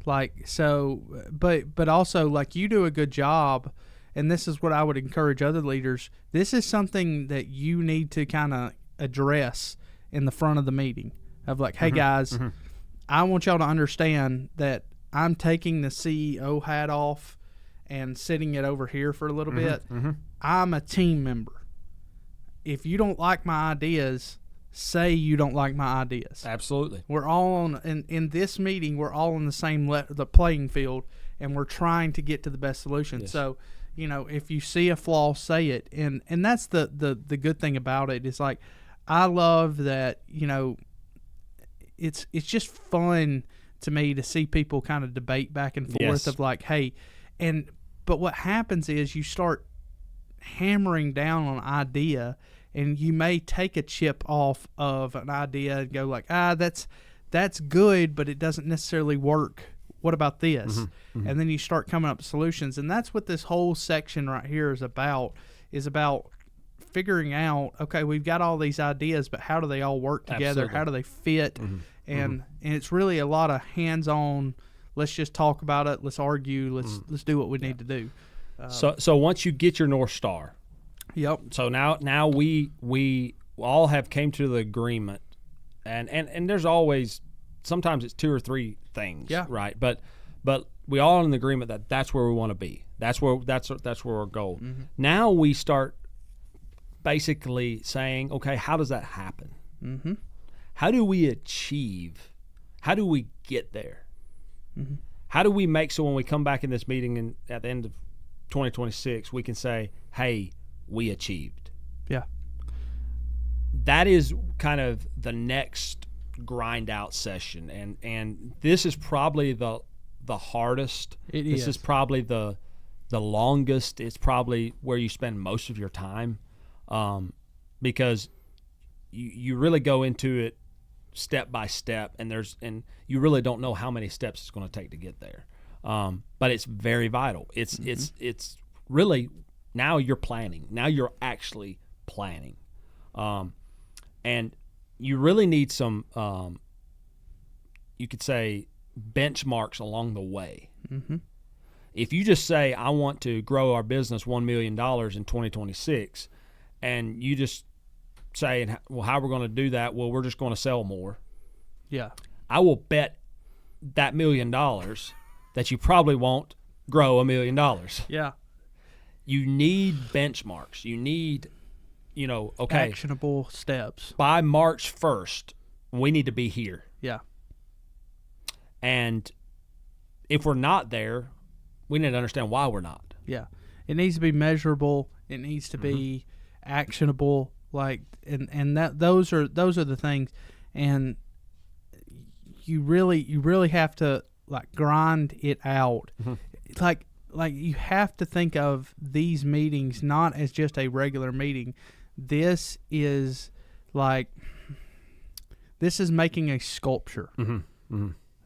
Like, so, but also, like, you do a good job, and this is what I would encourage other leaders. This is something that you need to kind of address in the front of the meeting of like, hey guys, I want y'all to understand that I'm taking the CEO hat off and sitting it over here for a little bit. I'm a team member. If you don't like my ideas, say you don't like my ideas. Absolutely. We're all on in this meeting. We're all on the same the playing field, and we're trying to get to the best solution. Yes. So, if you see a flaw, say it. And that's the good thing about it is, like, I love that. It's just fun to me to see people kind of debate back and forth of like, hey, but what happens is you start hammering down on an idea, and you may take a chip off of an idea and go like, that's good, but it doesn't necessarily work. What about this? And then you start coming up with solutions. And that's what this whole section right here is about figuring out, okay, we've got all these ideas, but how do they all work together? Absolutely. How do they fit? And it's really a lot of hands-on. Let's just talk about it. Let's argue. Let's do what we need to do. So once you get your North Star. Yep. So now we all have came to the agreement, and there's always, sometimes it's 2 or 3 things. Yeah. Right. But we all in the agreement that that's where we want to be. That's where our goal. Now we start basically saying, okay, how does that happen? How do we achieve? How do we get there? How do we make so when we come back in this meeting and at the end of 2026, we can say, hey, we achieved? Yeah. That is kind of the next grind out session. And this is probably the hardest. This is probably the longest. It's probably where you spend most of your time, because you really go into it step by step, and you really don't know how many steps it's going to take to get there. But it's very vital. It's really, now you're planning. Now you're actually planning. And you really need some, you could say, benchmarks along the way. If you just say, I want to grow our business $1 million in 2026, and you just saying, well, how we're going to do that? Well, we're just going to sell more. Yeah. I will bet that $1 million that you probably won't grow $1 million. Yeah. You need benchmarks. You need, okay, actionable steps. By March 1st, we need to be here. Yeah. And if we're not there, we need to understand why we're not. Yeah. It needs to be measurable. It needs to be actionable. Like, and that those are the things, and you really have to, like, grind it out. Like you have to think of these meetings not as just a regular meeting. This is like this is making a sculpture.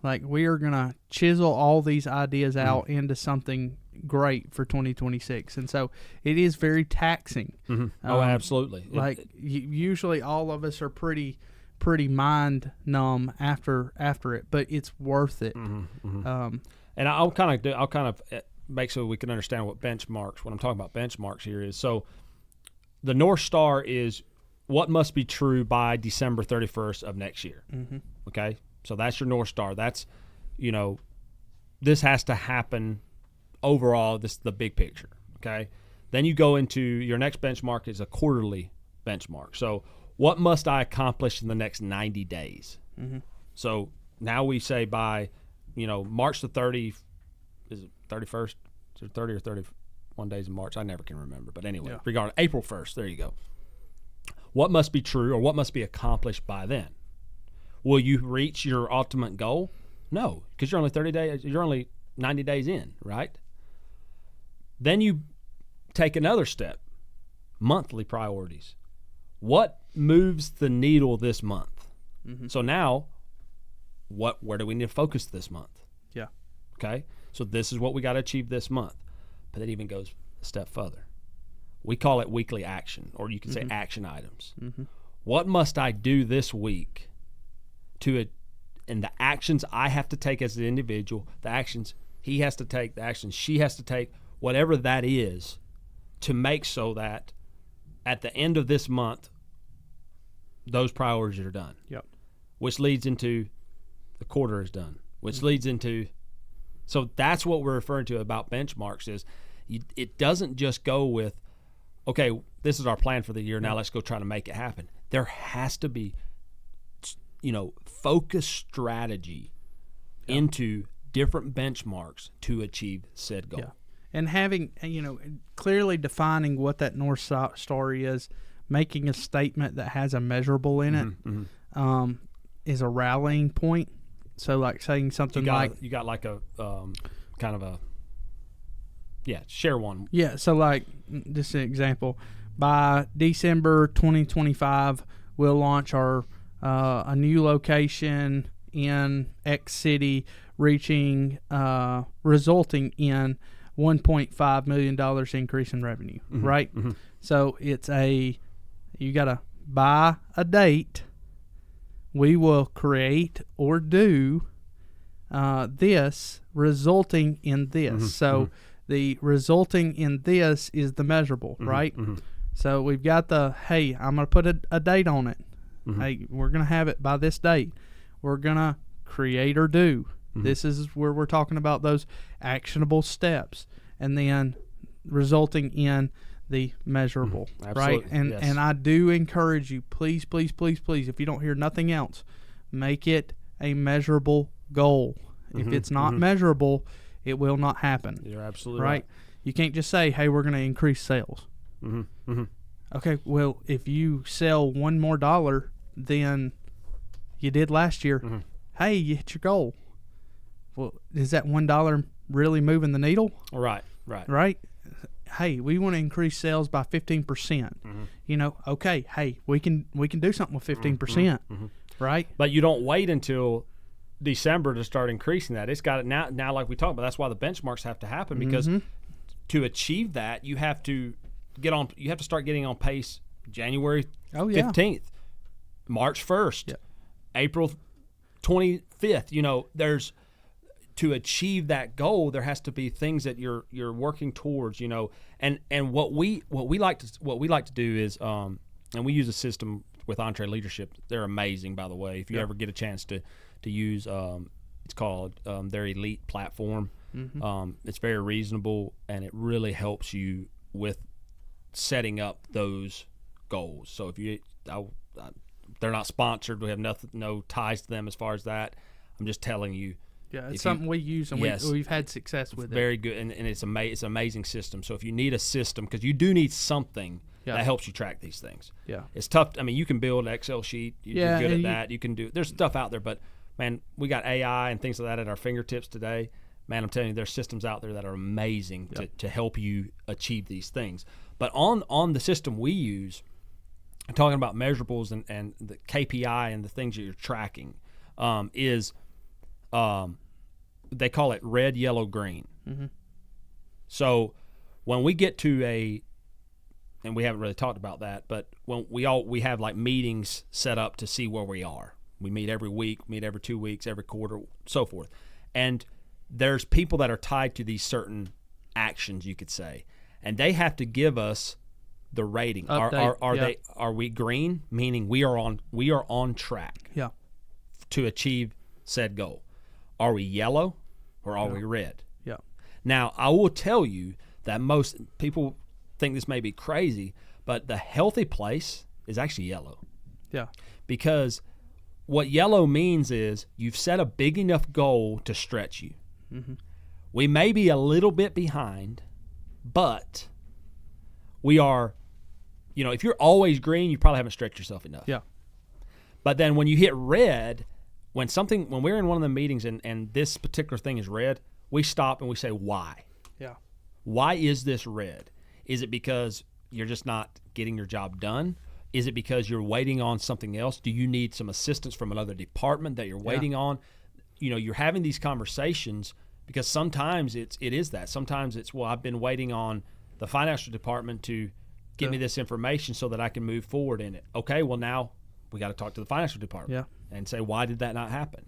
Like we are gonna chisel all these ideas out into something great for 2026, and so it is very taxing. Oh, absolutely. Like usually all of us are pretty mind numb after it, but it's worth it. And I'll kind of make so we can understand what benchmarks. What I'm talking about benchmarks here is, so the North Star is what must be true by December 31st of next year. Okay, so that's your North Star. That's, this has to happen overall. This is the big picture. Okay, then you go into your next benchmark is a quarterly benchmark. So what must I accomplish in the next 90 days? So now we say by, March the 30th, is it 31st? Is it 30 or 31 days in March? I never can remember. But anyway, regardless, April 1st, there you go. What must be true or what must be accomplished by then? Will you reach your ultimate goal? No, because you're only 30 days, you're only 90 days in, right? Then you take another step, monthly priorities. What moves the needle this month? So now, where do we need to focus this month? Yeah. Okay, so this is what we got to achieve this month. But it even goes a step further. We call it weekly action, or you can say action items. What must I do this week and the actions I have to take as an individual, the actions he has to take, the actions she has to take, whatever that is, to make so that at the end of this month, those priorities are done. Yep. Which leads into the quarter is done. Which leads into, so that's what we're referring to about benchmarks is it doesn't just go with, okay, this is our plan for the year. Now let's go try to make it happen. There has to be, focused strategy into different benchmarks to achieve said goal. Yeah. And having, clearly defining what that North Star is, making a statement that has a measurable in it, is a rallying point. So like saying something you got like a kind of a, share one. Yeah, so like just an example, by December 2025, we'll launch our a new location in X city, resulting in $1.5 million increase in revenue, right? So it's you got to buy a date. We will create or do this resulting in this. So the resulting in this is the measurable, right? So we've got hey, I'm going to put a date on it. Hey, we're going to have it by this date. We're going to create or do. This is where we're talking about those actionable steps. And then resulting in the measurable, right? And I do encourage you, please, please, please, please, if you don't hear nothing else, make it a measurable goal. If it's not measurable, it will not happen. You're absolutely right. You can't just say, hey, we're going to increase sales. Okay, well, if you sell $1 more than you did last year, hey, you hit your goal. Well, is that $1 really moving the needle? Right. Hey, we want to increase sales by 15%. Okay, hey, we can do something with 15%, right? But you don't wait until December to start increasing that. It's got it now like we talked about. That's why the benchmarks have to happen, because to achieve that, you have to start getting on pace January 15th, March 1st, April 25th. There's, to achieve that goal, there has to be things that you're working towards, and what we like to do is, and we use a system with Entree Leadership. They're amazing, by the way. If you ever get a chance to use, it's called their Elite platform. It's very reasonable, and it really helps you with setting up those goals. So if they're not sponsored, we have no ties to them as far as that. I'm just telling you. Yeah, it's something we use, and we've had success with it. Very good, and it's an amazing system. So if you need a system, because you do need something that helps you track these things. Yeah, it's tough. I mean, you can build an Excel sheet. You're good at that. You can do. There's stuff out there, but man, we got AI and things like that at our fingertips today. Man, I'm telling you, there's systems out there that are amazing to help you achieve these things. But on the system we use, talking about measurables and the KPI and the things that you're tracking, is they call it red, yellow, green. Mm-hmm. So when we get to and we haven't really talked about that, but when we have like meetings set up to see where we are. We meet every week, meet every 2 weeks, every quarter, so forth. And there's people that are tied to these certain actions, you could say, and they have to give us the rating. Are we green? Meaning we are on track. Yeah. To achieve said goal. Are we yellow or are we red? Yeah. Now, I will tell you that most people think this may be crazy, but the healthy place is actually yellow. Yeah. Because what yellow means is you've set a big enough goal to stretch you. Mm-hmm. We may be a little bit behind, but we are, if you're always green, you probably haven't stretched yourself enough. Yeah. But then when you hit red, when we're in one of the meetings and this particular thing is red, we stop and we say, why? Yeah. Why is this red? Is it because you're just not getting your job done? Is it because you're waiting on something else? Do you need some assistance from another department that you're waiting on? You're having these conversations because sometimes it is that. Sometimes it's, well, I've been waiting on the financial department to give me this information so that I can move forward in it. Okay, well, now we got to talk to the financial department and say, why did that not happen?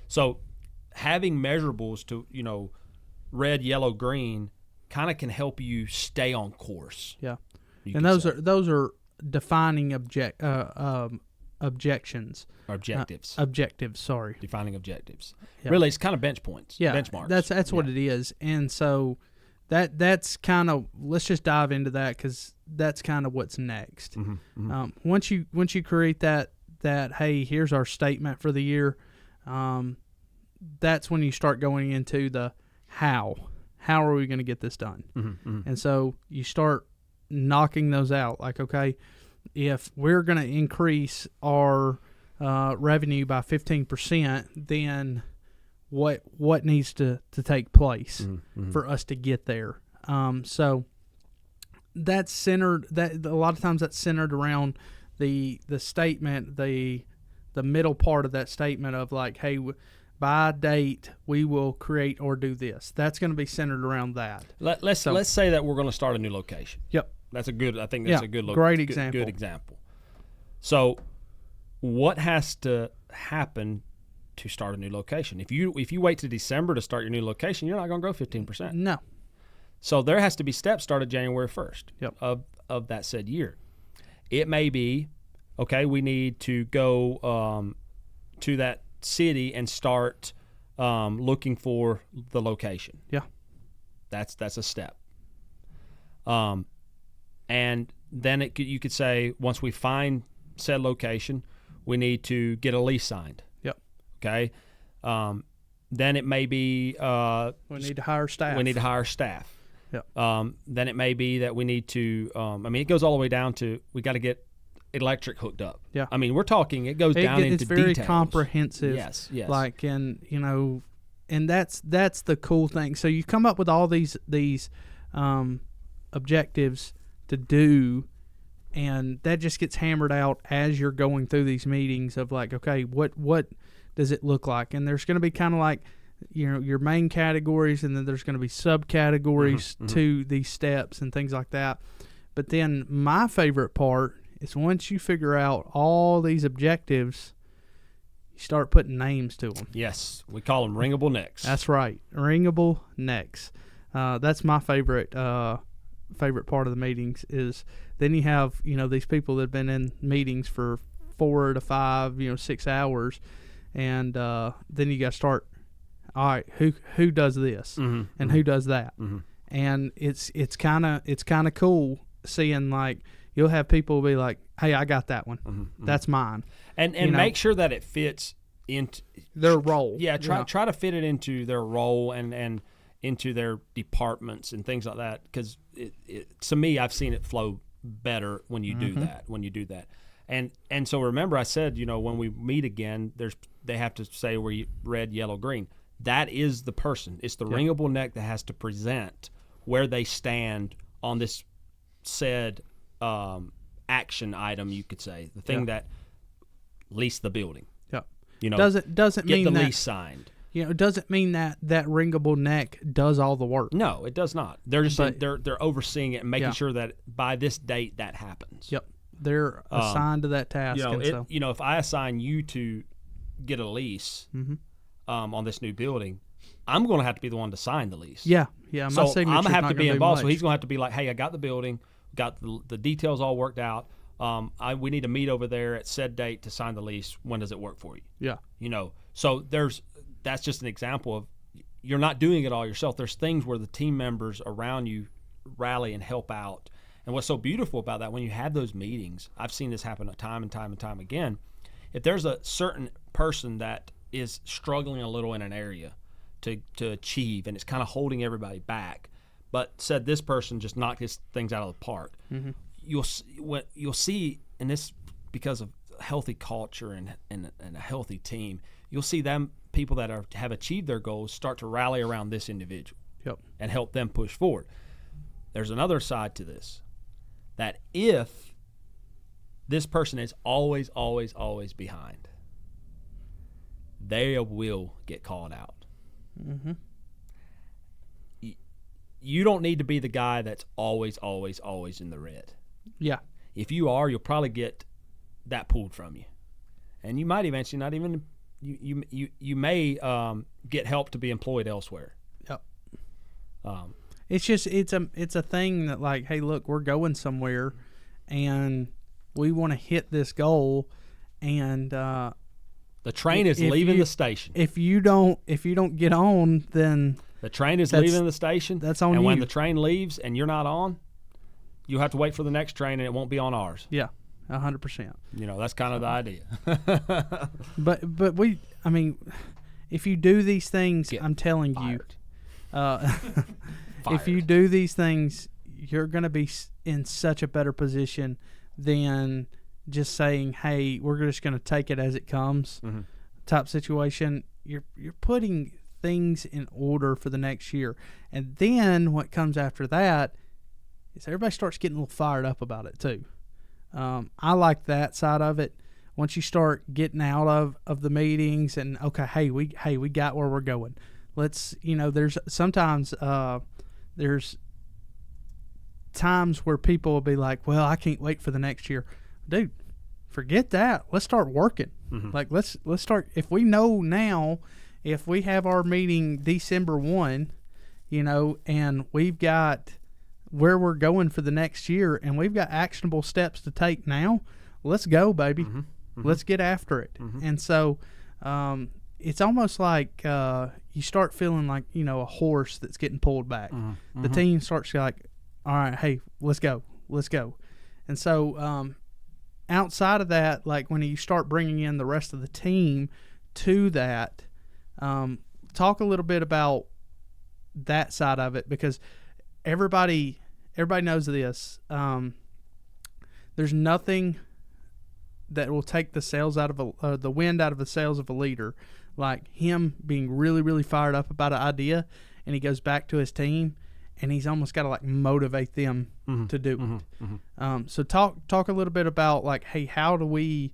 So having measurables to, red, yellow, green kind of can help you stay on course. Yeah. And those are defining objections. Objectives. Objectives, sorry. Defining objectives. Yeah. Really, it's kind of bench points. Yeah. Benchmarks. That's what it is. And so that's kind of, let's just dive into that because that's kind of what's next. Mm-hmm, mm-hmm. Once you create that, hey, here's our statement for the year, that's when you start going into the how. How are we going to get this done? Mm-hmm, mm-hmm. And so you start knocking those out. Like, okay, if we're going to increase our revenue by 15%, then what needs to take place mm-hmm. for us to get there? So that's centered. That a lot of times that's centered around the statement, the middle part of that statement of like, hey, by date we will create or do this. That's going to be centered around that. Let's say that we're going to start a new location. Yep. That's a good. I think that's a good great example. Good example. So, what has to happen to start a new location? If you wait to December to start your new location, you're not going to grow 15%. No. So there has to be steps started January 1st yep. of that said year. It may be, okay, we need to go to that city and start looking for the location. Yeah. That's a step. And then you could say, once we find said location, we need to get a lease signed. Yep. Okay. Then it may be we need to hire staff. We need to hire staff. Yep. Then it may be that we need to. It goes all the way down to we got to get electric hooked up. Yeah. We're talking. It goes down into details. It's very comprehensive. Yes. Like, and that's the cool thing. So you come up with all these objectives to do, and that just gets hammered out as you're going through these meetings of like, okay, what does it look like? And there's going to be kind of like, your main categories, and then there's going to be subcategories mm-hmm. to these steps and things like that. But then my favorite part is once you figure out all these objectives, you start putting names to them. Yes, we call them ringable necks. That's right, ringable necks. That's my favorite part of the meetings is then you have, these people that have been in meetings for 4 to 5, 6 hours, and then you got to start, all right, who does this mm-hmm. and mm-hmm. who does that? Mm-hmm. And it's kind of cool seeing like you'll have people be like, hey, I got that one. Mm-hmm. That's mine. And make sure that it fits into their role. Yeah, try to fit it into their role and into their departments and things like that, because to me, I've seen it flow better when you mm-hmm. do that. And so remember I said, when we meet again, they have to say we're red, yellow, green. That is the person. It's the ringable neck that has to present where they stand on this said action item, you could say, the thing that lease the building. Yeah. Doesn't get mean the that lease signed. Doesn't mean that ringable neck does all the work. No, it does not. They're just they're overseeing it and making sure that by this date that happens. Yep. They're assigned to that task. If I assign you to get a lease on this new building, I'm going to have to be the one to sign the lease. Yeah. My so signature's I'm going to have to be involved. Much. So he's going to have to be like, hey, I got the building, got the details all worked out. We need to meet over there at said date to sign the lease. When does it work for you? Yeah. So that's just an example of you're not doing it all yourself. There's things where the team members around you rally and help out. And what's so beautiful about that, when you have those meetings, I've seen this happen time and time and time again. If there's a certain person that is struggling a little in an area to achieve, and it's kind of holding everybody back, but said this person just knocked his things out of the park, you'll see, and this because of healthy culture and a healthy team, you'll see them people that have achieved their goals start to rally around this individual and help them push forward. There's another side to this, that if this person is always, always, always behind, they will get called out. You don't need to be the guy that's always, always, always in the red. Yeah. If you are, you'll probably get that pulled from you, and you might eventually not even you may get help to be employed elsewhere. Yep. It's just it's a thing that, like, hey, look, we're going somewhere, and we want to hit this goal, and the train is leaving the station. If you don't get on, then the train is leaving the station. That's on you. And when the train leaves and you're not on, you'll have to wait for the next train, and it won't be on ours. Yeah, 100%. That's kind of the idea. But if you do these things, I'm telling you, if you do these things, you're going to be in such a better position than just saying, hey, we're just going to take it as it comes type situation. You're putting things in order for the next year. And then what comes after that is everybody starts getting a little fired up about it too. I like that side of it. Once you start getting out of the meetings and, okay, hey, we got where we're going. Let's, there's sometimes there's times where people will be like, well, I can't wait for the next year. Dude, forget that. Let's start working. Like, let's start. If we know now, if we have our meeting December 1, and we've got where we're going for the next year, and we've got actionable steps to take now, let's go, baby. Let's get after it. And so it's almost like you start feeling like, a horse that's getting pulled back. The team starts to like, all right, hey, let's go. And so outside of that, like when you start bringing in the rest of the team to that, talk a little bit about that side of it, because everybody knows this. There's nothing that will take the sails out of the wind out of the sails of a leader like him being really, really fired up about an idea, and he goes back to his team, and he's almost got to like motivate them to do it. So talk a little bit about like, hey, how do we,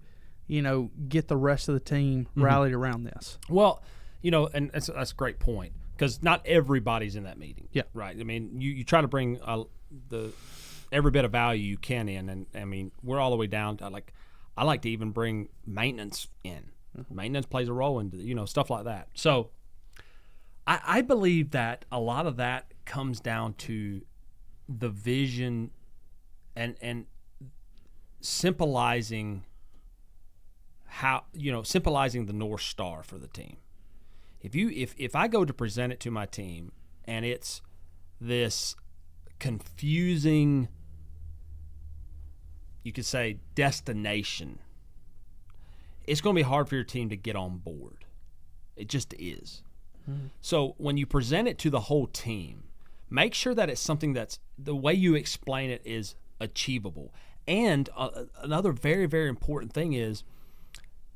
get the rest of the team rallied around this? Well, and that's a great point, because not everybody's in that meeting. Yeah. Right. I mean, you try to bring every bit of value you can in, and I mean, we're all the way down to I like to even bring maintenance in. Maintenance plays a role in stuff like that. So I believe that a lot of that comes down to the vision and symbolizing symbolizing the North Star for the team. If I go to present it to my team and it's this confusing, you could say, destination, it's going to be hard for your team to get on board. It just is. So when you present it to the whole team, make sure that it's something that's the way you explain it is achievable. And another very, very important thing is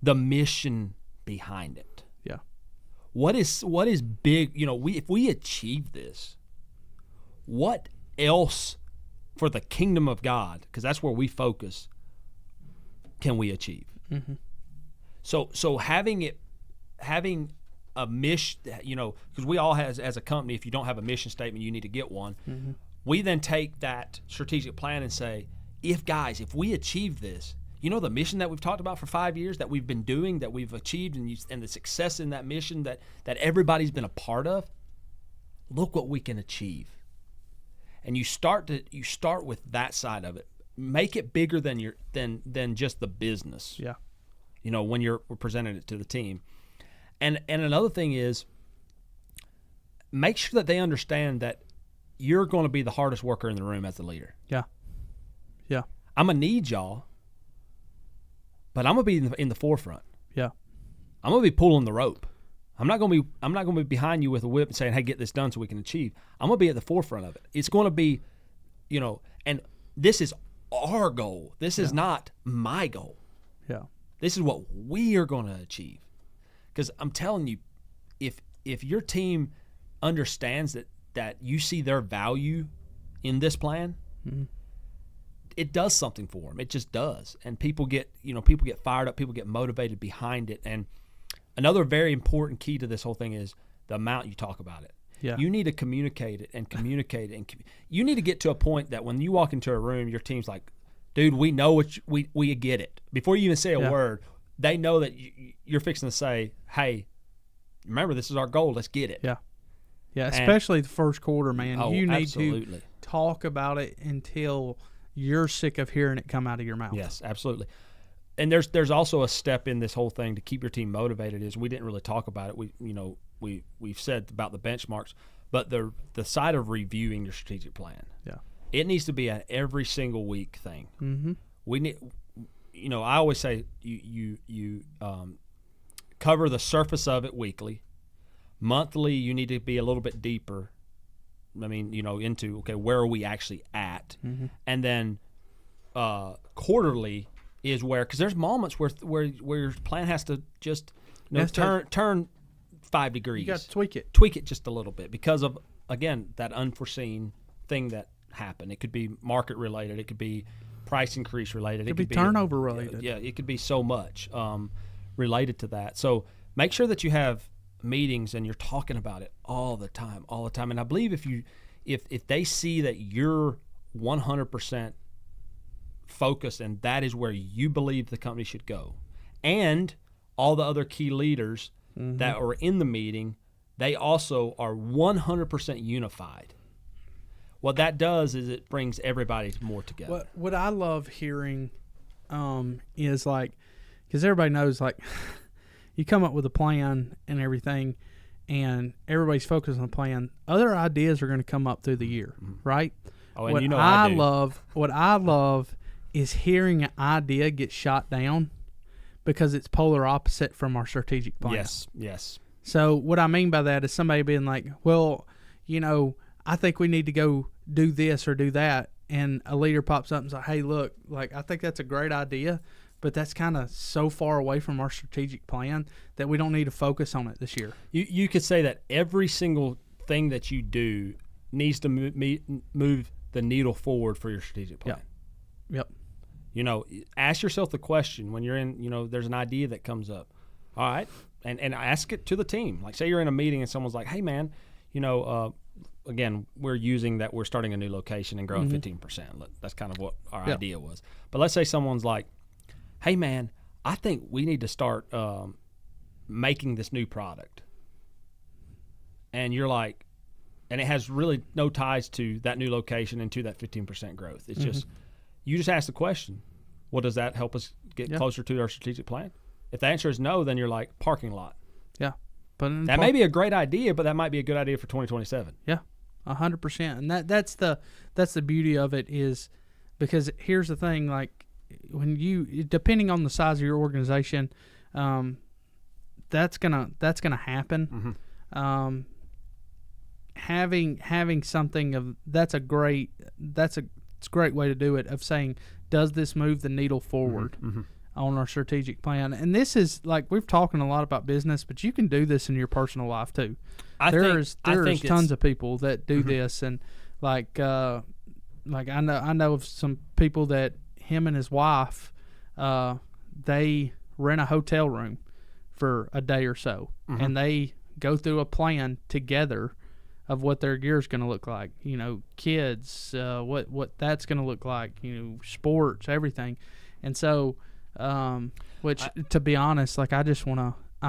the mission behind it. Yeah. What is big? If we achieve this, what else for the kingdom of God, because that's where we focus, can we achieve? Mm-hmm. So having a mission, because we all have, as a company, if you don't have a mission statement, you need to get one. Mm-hmm. We then take that strategic plan and say, if we achieve this, the mission that we've talked about for 5 years, that we've been doing, that we've achieved, and the success in that mission that everybody's been a part of, look what we can achieve. And you start with that side of it. Make it bigger than just the business. Yeah. When we're presenting it to the team. And another thing is, make sure that they understand that you're going to be the hardest worker in the room as the leader. Yeah. Yeah. I'm going to need y'all, but I'm going to be in the forefront. Yeah. I'm going to be pulling the rope. I'm not going to be behind you with a whip and saying, "Hey, get this done so we can achieve." I'm going to be at the forefront of it. It's going to be, and this is our goal. This is not my goal. Yeah. This is what we are going to achieve. Because I'm telling you, if your team understands that you see their value in this plan, mm-hmm. it does something for them. It just does. And people get fired up. People get motivated behind it. And another very important key to this whole thing is the amount you talk about it. Yeah. You need to communicate it and communicate it. And you need to get to a point that when you walk into a room, your team's like, dude, we know we get it. Before you even say a word, they know that you're fixing to say, hey, remember, this is our goal. Let's get it. Yeah. Yeah, especially the first quarter, man. Oh, you need absolutely. to talk about it until you're sick of hearing it come out of your mouth. Yes, absolutely. And there's also a step in this whole thing to keep your team motivated. Is we didn't really talk about it. We've said about the benchmarks, but the side of reviewing your strategic plan. Yeah. It needs to be an every single week thing. Mm-hmm. We need, I always say you cover the surface of it weekly. Monthly, you need to be a little bit deeper. I mean, into, okay, where are we actually at? Mm-hmm. And then quarterly is because there's moments where your plan has to just turn 5 degrees. You got to tweak it just a little bit because of, again, that unforeseen thing that happened. It could be market related. It could be price increase related. It could be turnover related. Yeah, it could be so much related to that. So make sure that you have meetings and you're talking about it all the time. And I believe if they see that you're 100% focused and that is where you believe the company should go, and all the other key leaders mm-hmm. that are in the meeting, they also are 100% unified. What that does is it brings everybody more together. What I love hearing is like, because everybody knows, like, you come up with a plan and everything, and everybody's focused on the plan. Other ideas are going to come up through the year, right? Oh, and I do. What I love is hearing an idea get shot down because it's polar opposite from our strategic plan. Yes. So what I mean by that is somebody being like, well, I think we need to go do this or do that, and a leader pops up and says, hey, look, like, I think that's a great idea, but that's kind of so far away from our strategic plan that we don't need to focus on it this year. You could say that every single thing that you do needs to move the needle forward for your strategic plan. Yep. Ask yourself the question when you're in, there's an idea that comes up. All right, and ask it to the team. Like, say you're in a meeting and someone's like, hey, man, again, we're using that we're starting a new location and growing 15%. That's kind of what our idea was. But let's say someone's like, hey, man, I think we need to start making this new product. And you're like, and it has really no ties to that new location and to that 15% growth. It's just, you just ask the question, well, does that help us get closer to our strategic plan? If the answer is no, then you're like, parking lot. Yeah. But that may be a great idea, but that might be a good idea for 2027. Yeah, 100%. And that's the beauty of it, is because here's the thing, like, when depending on the size of your organization, that's gonna happen. Mm-hmm. Having something of it's a great way to do it, of saying, does this move the needle forward on our strategic plan? And this is, like, we've talking a lot about business, but you can do this in your personal life too. There's tons of people that do this, and like like I know of some people that him and his wife, they rent a hotel room for a day or so, and they go through a plan together of what their gear is going to look like. You know, kids, what that's going to look like. You know, sports, everything, and so, to be honest, like I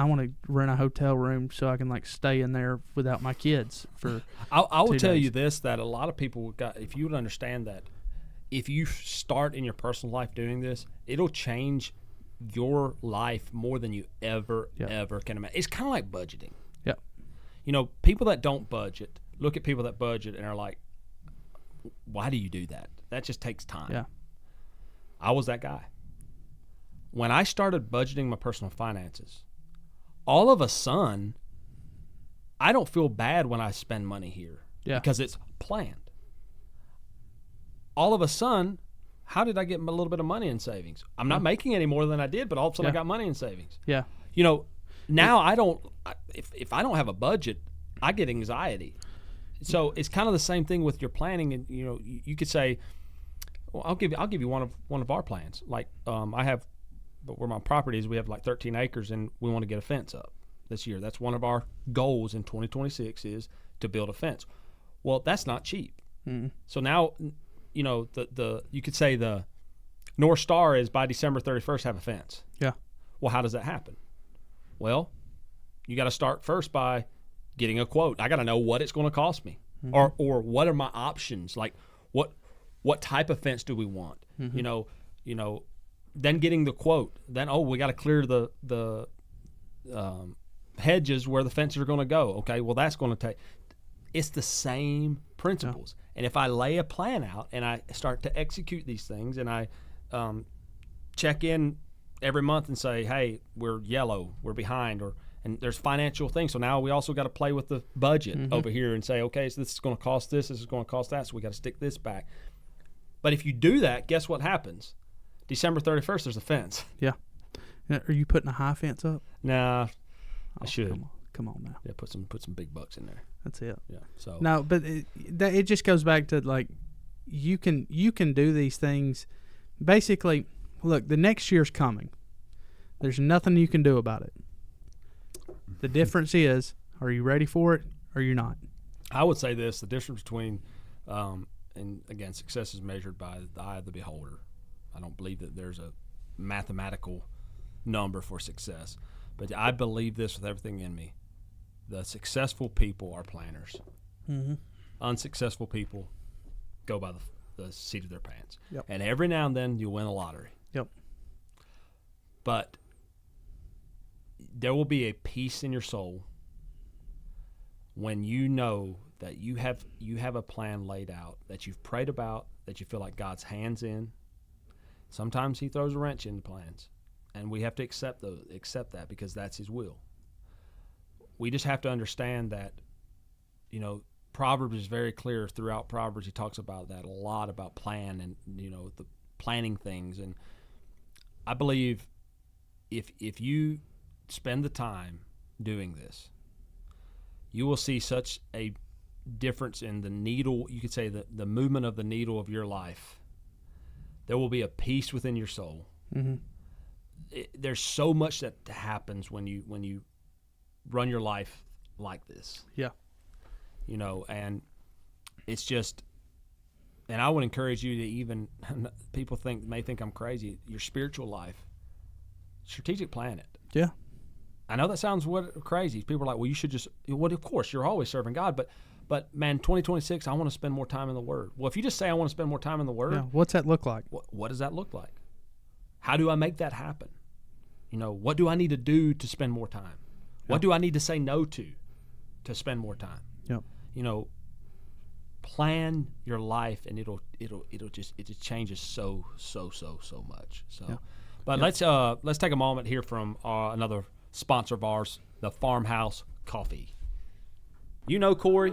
want to rent a hotel room so I can like stay in there without my kids for. I will tell days. you this, that a lot of people if you would understand that, if you start in your personal life doing this, it'll change your life more than you ever can imagine. It's kind of like budgeting. Yeah. You know, people that don't budget look at people that budget and are like, why do you do that? That just takes time. Yeah. I was that guy. When I started budgeting my personal finances, all of a sudden, I don't feel bad when I spend money here because it's planned. All of a sudden, how did I get a little bit of money in savings? I'm not making any more than I did, but all of a sudden I got money in savings. Yeah. You know, now I don't. If I don't have a budget, I get anxiety. So it's kind of the same thing with your planning, and you know, you could say, well, I'll give you one of our plans. Like I have, but where my property is, we have like 13 acres, and we want to get a fence up this year. That's one of our goals in 2026 is to build a fence. Well, that's not cheap. So now, you know, the you could say the North Star is by December 31st have a fence. Yeah. Well, how does that happen? Well, you got to start first by getting a quote. I got to know what it's going to cost me, or what are my options? Like what type of fence do we want? You know, then getting the quote. Then we got to clear the hedges where the fences are going to go. Okay, well that's going to take. It's the same principles. Yeah. And if I lay a plan out and I start to execute these things, and I check in every month and say, hey, we're yellow, we're behind, and there's financial things. So now we also got to play with the budget over here and say, okay, so this is going to cost this is going to cost that, so we got to stick this back. But if you do that, guess what happens? December 31st, there's a fence. Yeah. Are you putting a high fence up? Nah, I should. Come on now. Yeah, put some big bucks in there. That's it. Yeah. So no, but it just goes back to like you can do these things. Basically, look, the next year's coming. There's nothing you can do about it. The difference is, are you ready for it or you're not? I would say this: the difference between, and again, success is measured by the eye of the beholder. I don't believe that there's a mathematical number for success, but I believe this with everything in me. The successful people are planners. Unsuccessful people go by the seat of their pants. Yep. And every now and then you win a lottery. Yep. But there will be a peace in your soul when you know that you have a plan laid out, that you've prayed about, that you feel like God's hands in. Sometimes he throws a wrench into plans, and we have to accept that because that's his will. We just have to understand that, you know, Proverbs is very clear throughout Proverbs. He talks about that a lot, about plan and, you know, the planning things. And I believe if you spend the time doing this, you will see such a difference in the needle. You could say the movement of the needle of your life. There will be a peace within your soul. There's so much that happens when you run your life like this. Yeah. You know, and it's just, and I would encourage you to even, people may think I'm crazy, your spiritual life, strategic plan it. Yeah. I know that sounds crazy. People are like, well, you should just, well, of course, you're always serving God, but man, 2026, I want to spend more time in the Word. Well, if you just say I want to spend more time in the Word. Yeah. What's that look like? What does that look like? How do I make that happen? You know, what do I need to do to spend more time? What do I need to say no to spend more time? Yep. You know, plan your life, and it just changes so much. So, yep. But let's take a moment here from another sponsor of ours, the Farmhouse Coffee. You know, Corey,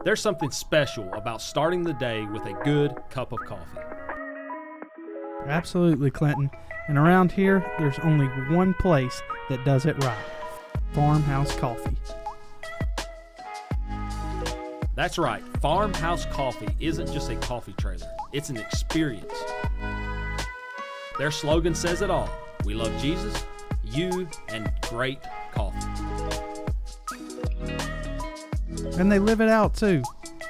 there's something special about starting the day with a good cup of coffee. Absolutely, Clinton. And around here, there's only one place that does it right. Farmhouse Coffee. That's right. Farmhouse Coffee isn't just a coffee trailer. It's an experience. Their slogan says it all. We love Jesus, you, and great coffee. And they live it out too.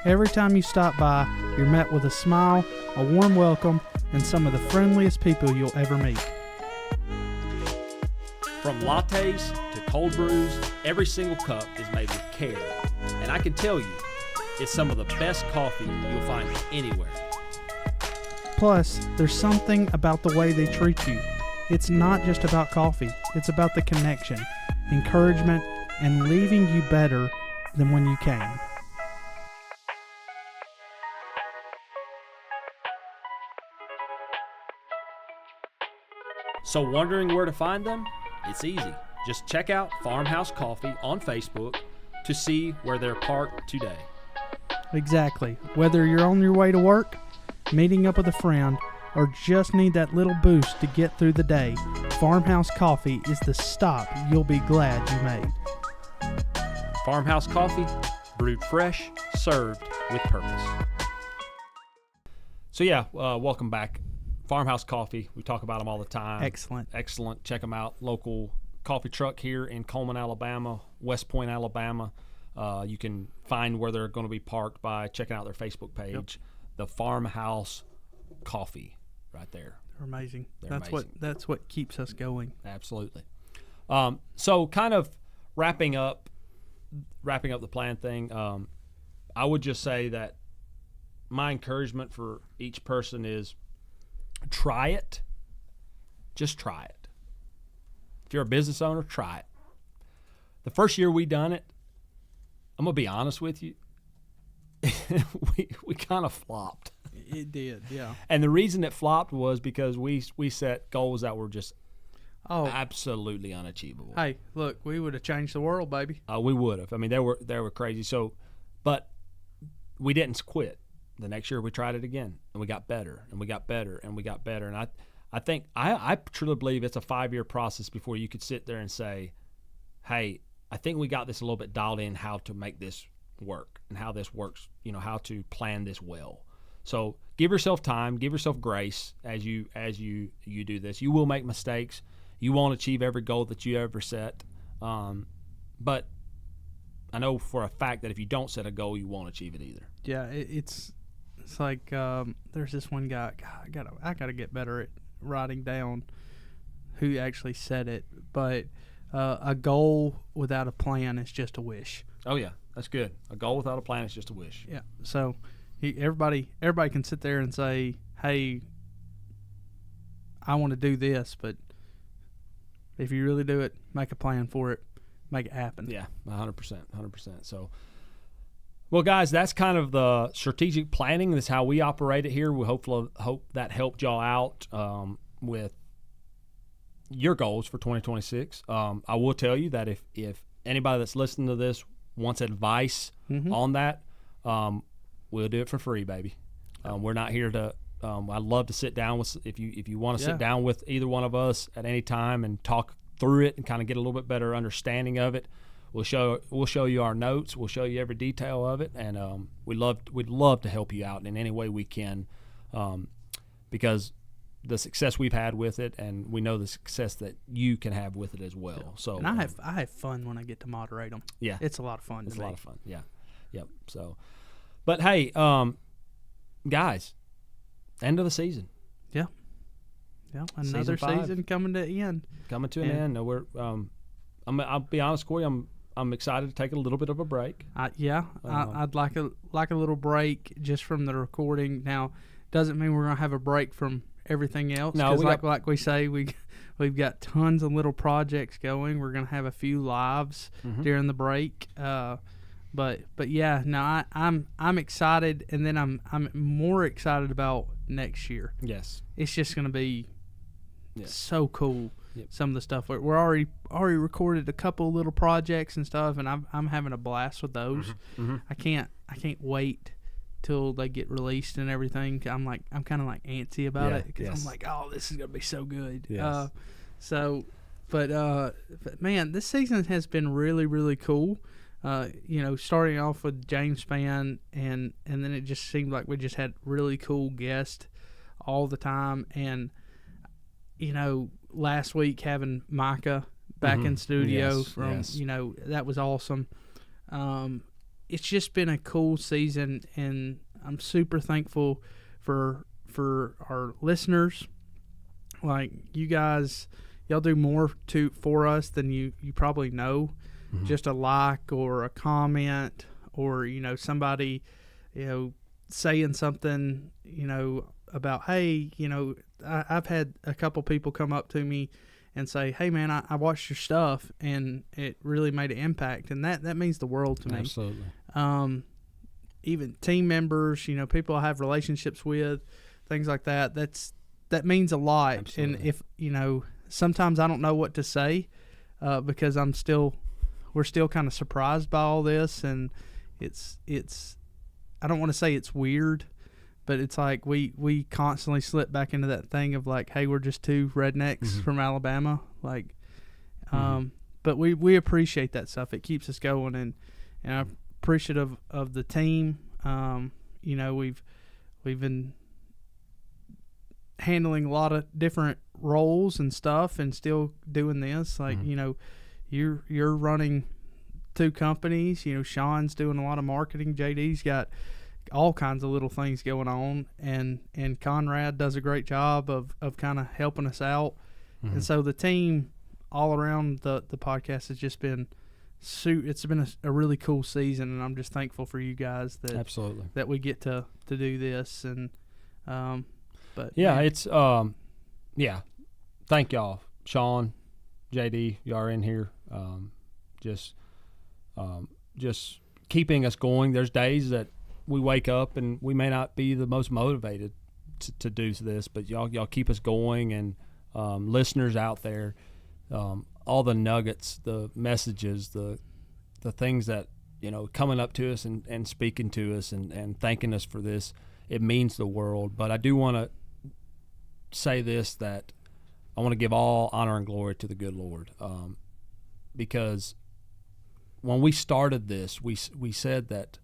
Every time you stop by, you're met with a smile, a warm welcome, and some of the friendliest people you'll ever meet. From lattes to cold brews, every single cup is made with care. And I can tell you, it's some of the best coffee you'll find anywhere. Plus, there's something about the way they treat you. It's not just about coffee. It's about the connection, encouragement, and leaving you better than when you came. So wondering where to find them? It's easy. Just check out Farmhouse Coffee on Facebook to see where they're parked today. Exactly. Whether you're on your way to work, meeting up with a friend, or just need that little boost to get through the day, Farmhouse Coffee is the stop you'll be glad you made. Farmhouse Coffee, brewed fresh, served with purpose. So yeah, welcome back. Farmhouse Coffee, we talk about them all the time. Excellent. Check them out. Local coffee truck here in Coleman, Alabama, West Point, Alabama. You can find where they're going to be parked by checking out their Facebook page. Yep. The Farmhouse Coffee, right there. They're amazing. They're amazing. That's what keeps us going. Absolutely. So kind of wrapping up the plan thing. I would just say that my encouragement for each person is try it. Just try it. If you're a business owner, try it. The first year we done it, I'm gonna be honest with you, we kind of flopped. It did, yeah. And the reason it flopped was because we set goals that were just absolutely unachievable. Hey, look, we would have changed the world, baby. We would have. I mean, they were crazy. So, but we didn't quit. The next year we tried it again, and we got better, and we got better, and we got better. And I think I truly believe it's a 5-year process before you could sit there and say, hey, I think we got this a little bit dialed in how to make this work and how this works, how to plan this well. So give yourself time, give yourself grace as you do this. You will make mistakes. You won't achieve every goal that you ever set. But I know for a fact that if you don't set a goal, you won't achieve it either. Yeah, it's like there's this one guy. God, I gotta get better at writing down who actually said it. But a goal without a plan is just a wish. Oh yeah, that's good. A goal without a plan is just a wish. Yeah. So everybody can sit there and say, "Hey, I want to do this," but if you really do it, make a plan for it, make it happen. Yeah, 100%. So, well, guys, that's kind of the strategic planning. That's how we operate it here. We hope that helped y'all out with your goals for 2026. I will tell you that if anybody that's listening to this wants advice on that, we'll do it for free, baby. We're not here to. I'd love to sit down with if you want to sit down with either one of us at any time and talk through it and kind of get a little bit better understanding of it. We'll show you our notes. We'll show you every detail of it, and we'd love to help you out in any way we can, because the success we've had with it, and we know the success that you can have with it as well. Yeah. So, and I have fun when I get to moderate them. Yeah, it's a lot of fun. It's a lot of fun. Yeah, yep. So, but hey, guys, end of the season. Yeah. Yeah, another season coming to an end. Coming to an end. No, we're. I'll be honest, Corey. I'm excited to take a little bit of a break. I'd like a little break just from the recording. Now, doesn't mean we're gonna have a break from everything else. No, like we say, we've got tons of little projects going. We're gonna have a few lives during the break. But yeah, no, I'm excited, and then I'm more excited about next year. Yes, it's just gonna be so cool. Yep. Some of the stuff we're already recorded a couple of little projects and stuff, and I'm having a blast with those. I can't wait till they get released and everything. I'm kind of like antsy about it because I'm like, oh, this is gonna be so good. Yes. But man, this season has been really, really cool. starting off with James Spann, and then it just seemed like we just had really cool guests all the time. And, last week having Micah back in studio that was awesome. It's just been a cool season, and I'm super thankful for our listeners. Like, you guys, y'all do more for us than you probably know. Mm-hmm. Just a like or a comment or, somebody, saying something, about, hey, I've had a couple people come up to me and say, hey, man, I watched your stuff, and it really made an impact. And that means the world to me. Absolutely. Even team members, people I have relationships with, things like that. That means a lot. Absolutely. And if, sometimes I don't know what to say because we're still kind of surprised by all this. And it's I don't want to say it's weird, but it's like we constantly slip back into that thing of like, hey, we're just two rednecks from Alabama. Like, but we appreciate that stuff. It keeps us going, and I'm appreciative of the team. We've been handling a lot of different roles and stuff, and still doing this. Like, you're running 2 companies. Sean's doing a lot of marketing. JD's got all kinds of little things going on, and Conrad does a great job of kind of helping us out. And so the team all around the podcast has just been it's been a really cool season, and I'm just thankful for you guys that absolutely that we get to do this. And but yeah, it's thank y'all, Sean, JD, y'all are in here, just keeping us going. There's days that we wake up and we may not be the most motivated to do this, but y'all keep us going. And listeners out there, all the nuggets, the messages, the things that coming up to us and speaking to us and thanking us for this, it means the world. But I do want to say this, that I want to give all honor and glory to the good Lord, because when we started this, we said that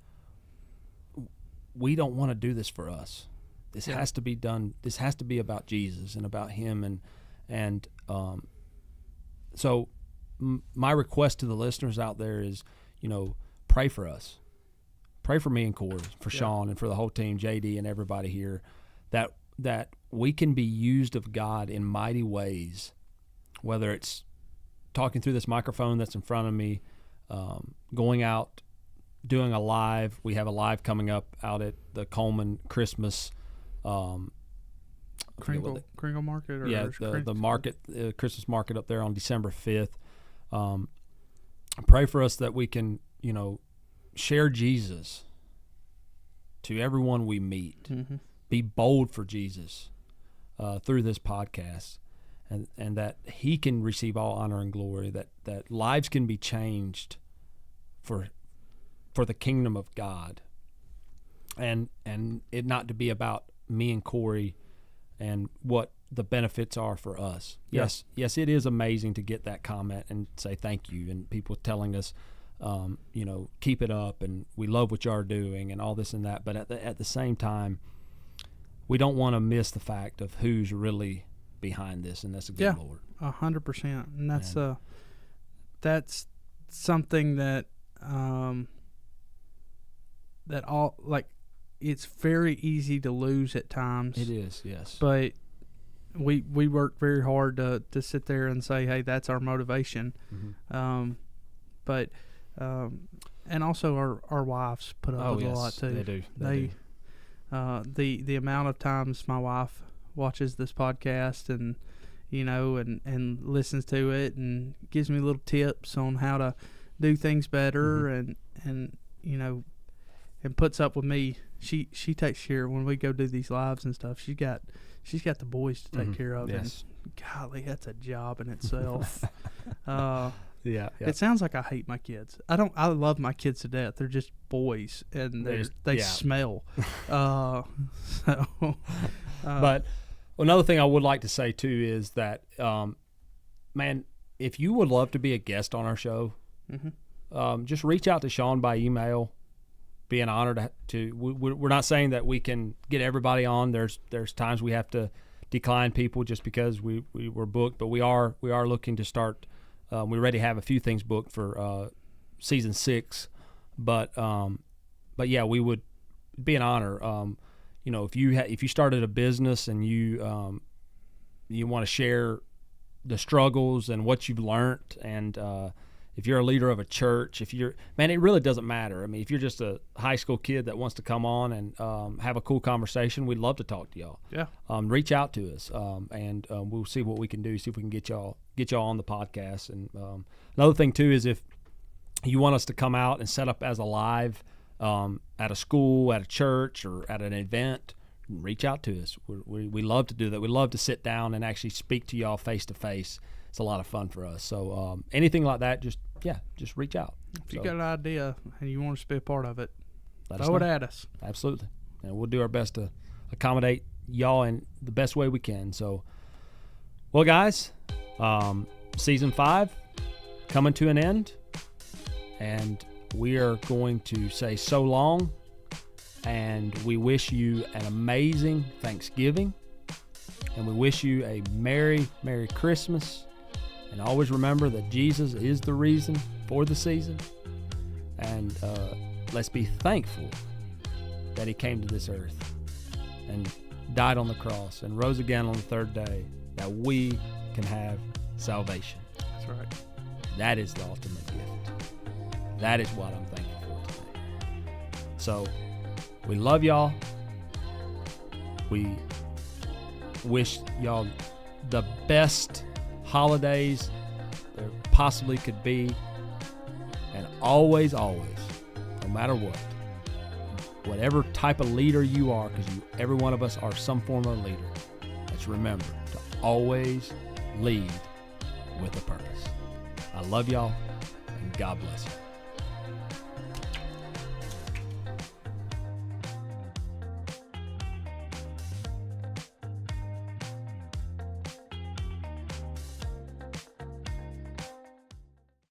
we don't want to do this for us. This has to be done. This has to be about Jesus and about Him. And so my request to the listeners out there is, pray for us. Pray for me and Corey, for Sean, and for the whole team, JD and everybody here, that we can be used of God in mighty ways, whether it's talking through this microphone that's in front of me, going out, doing a live. We have a live coming up out at the Coleman Christmas Kringle Market, or the market, Christmas market up there on December 5th. Pray for us that we can, share Jesus to everyone we meet. Mm-hmm. Be bold for Jesus through this podcast, and that He can receive all honor and glory. That lives can be changed for the kingdom of God, and it not to be about me and Corey and what the benefits are for us. Yeah. Yes, it is amazing to get that comment and say thank you, and people telling us, keep it up, and we love what you are doing, and all this and that. But at the same time, we don't want to miss the fact of who's really behind this, and that's the good Lord. 100%, and that's something that that all, like, it's very easy to lose at times. It is, yes. But we work very hard to sit there and say, hey, that's our motivation. Mm-hmm. And also our wives put up with a lot too. They do. The amount of times my wife watches this podcast and and listens to it and gives me little tips on how to do things better, and puts up with me. She takes care when we go do these lives and stuff. She's got the boys to take care of. Yes. And golly, that's a job in itself. Yeah. It sounds like I hate my kids. I love my kids to death. They're just boys, and they smell. But another thing I would like to say too is that, man, if you would love to be a guest on our show, just reach out to Sean by email. Be an honor we're not saying that we can get everybody on. There's times we have to decline people just because we were booked, but we are looking to start. We already have a few things booked for season 6, but yeah, we would be an honor. If you started a business and you want to share the struggles and what you've learned, and if you're a leader of a church, it really doesn't matter. I mean, if you're just a high school kid that wants to come on and have a cool conversation, we'd love to talk to y'all. Yeah. Reach out to us, and we'll see what we can do. See if we can get y'all on the podcast. And another thing too is if you want us to come out and set up as a live at a school, at a church, or at an event, reach out to us. We love to do that. We love to sit down and actually speak to y'all face to face. It's a lot of fun for us. So anything like that, just reach out. If you got an idea and you want us to be a part of it, throw it at us. Absolutely. And we'll do our best to accommodate y'all in the best way we can. So, well, guys, season 5 coming to an end, and we are going to say so long, and we wish you an amazing Thanksgiving, and we wish you a Merry, Merry Christmas. And always remember that Jesus is the reason for the season. And let's be thankful that he came to this earth and died on the cross and rose again on the 3rd day, that we can have salvation. That's right. That is the ultimate gift. That is what I'm thankful for today. So we love y'all. We wish y'all the best holidays there possibly could be, and always, no matter what, whatever type of leader you are, because every one of us are some form of leader, let's remember to always lead with a purpose. I love y'all, and God bless you.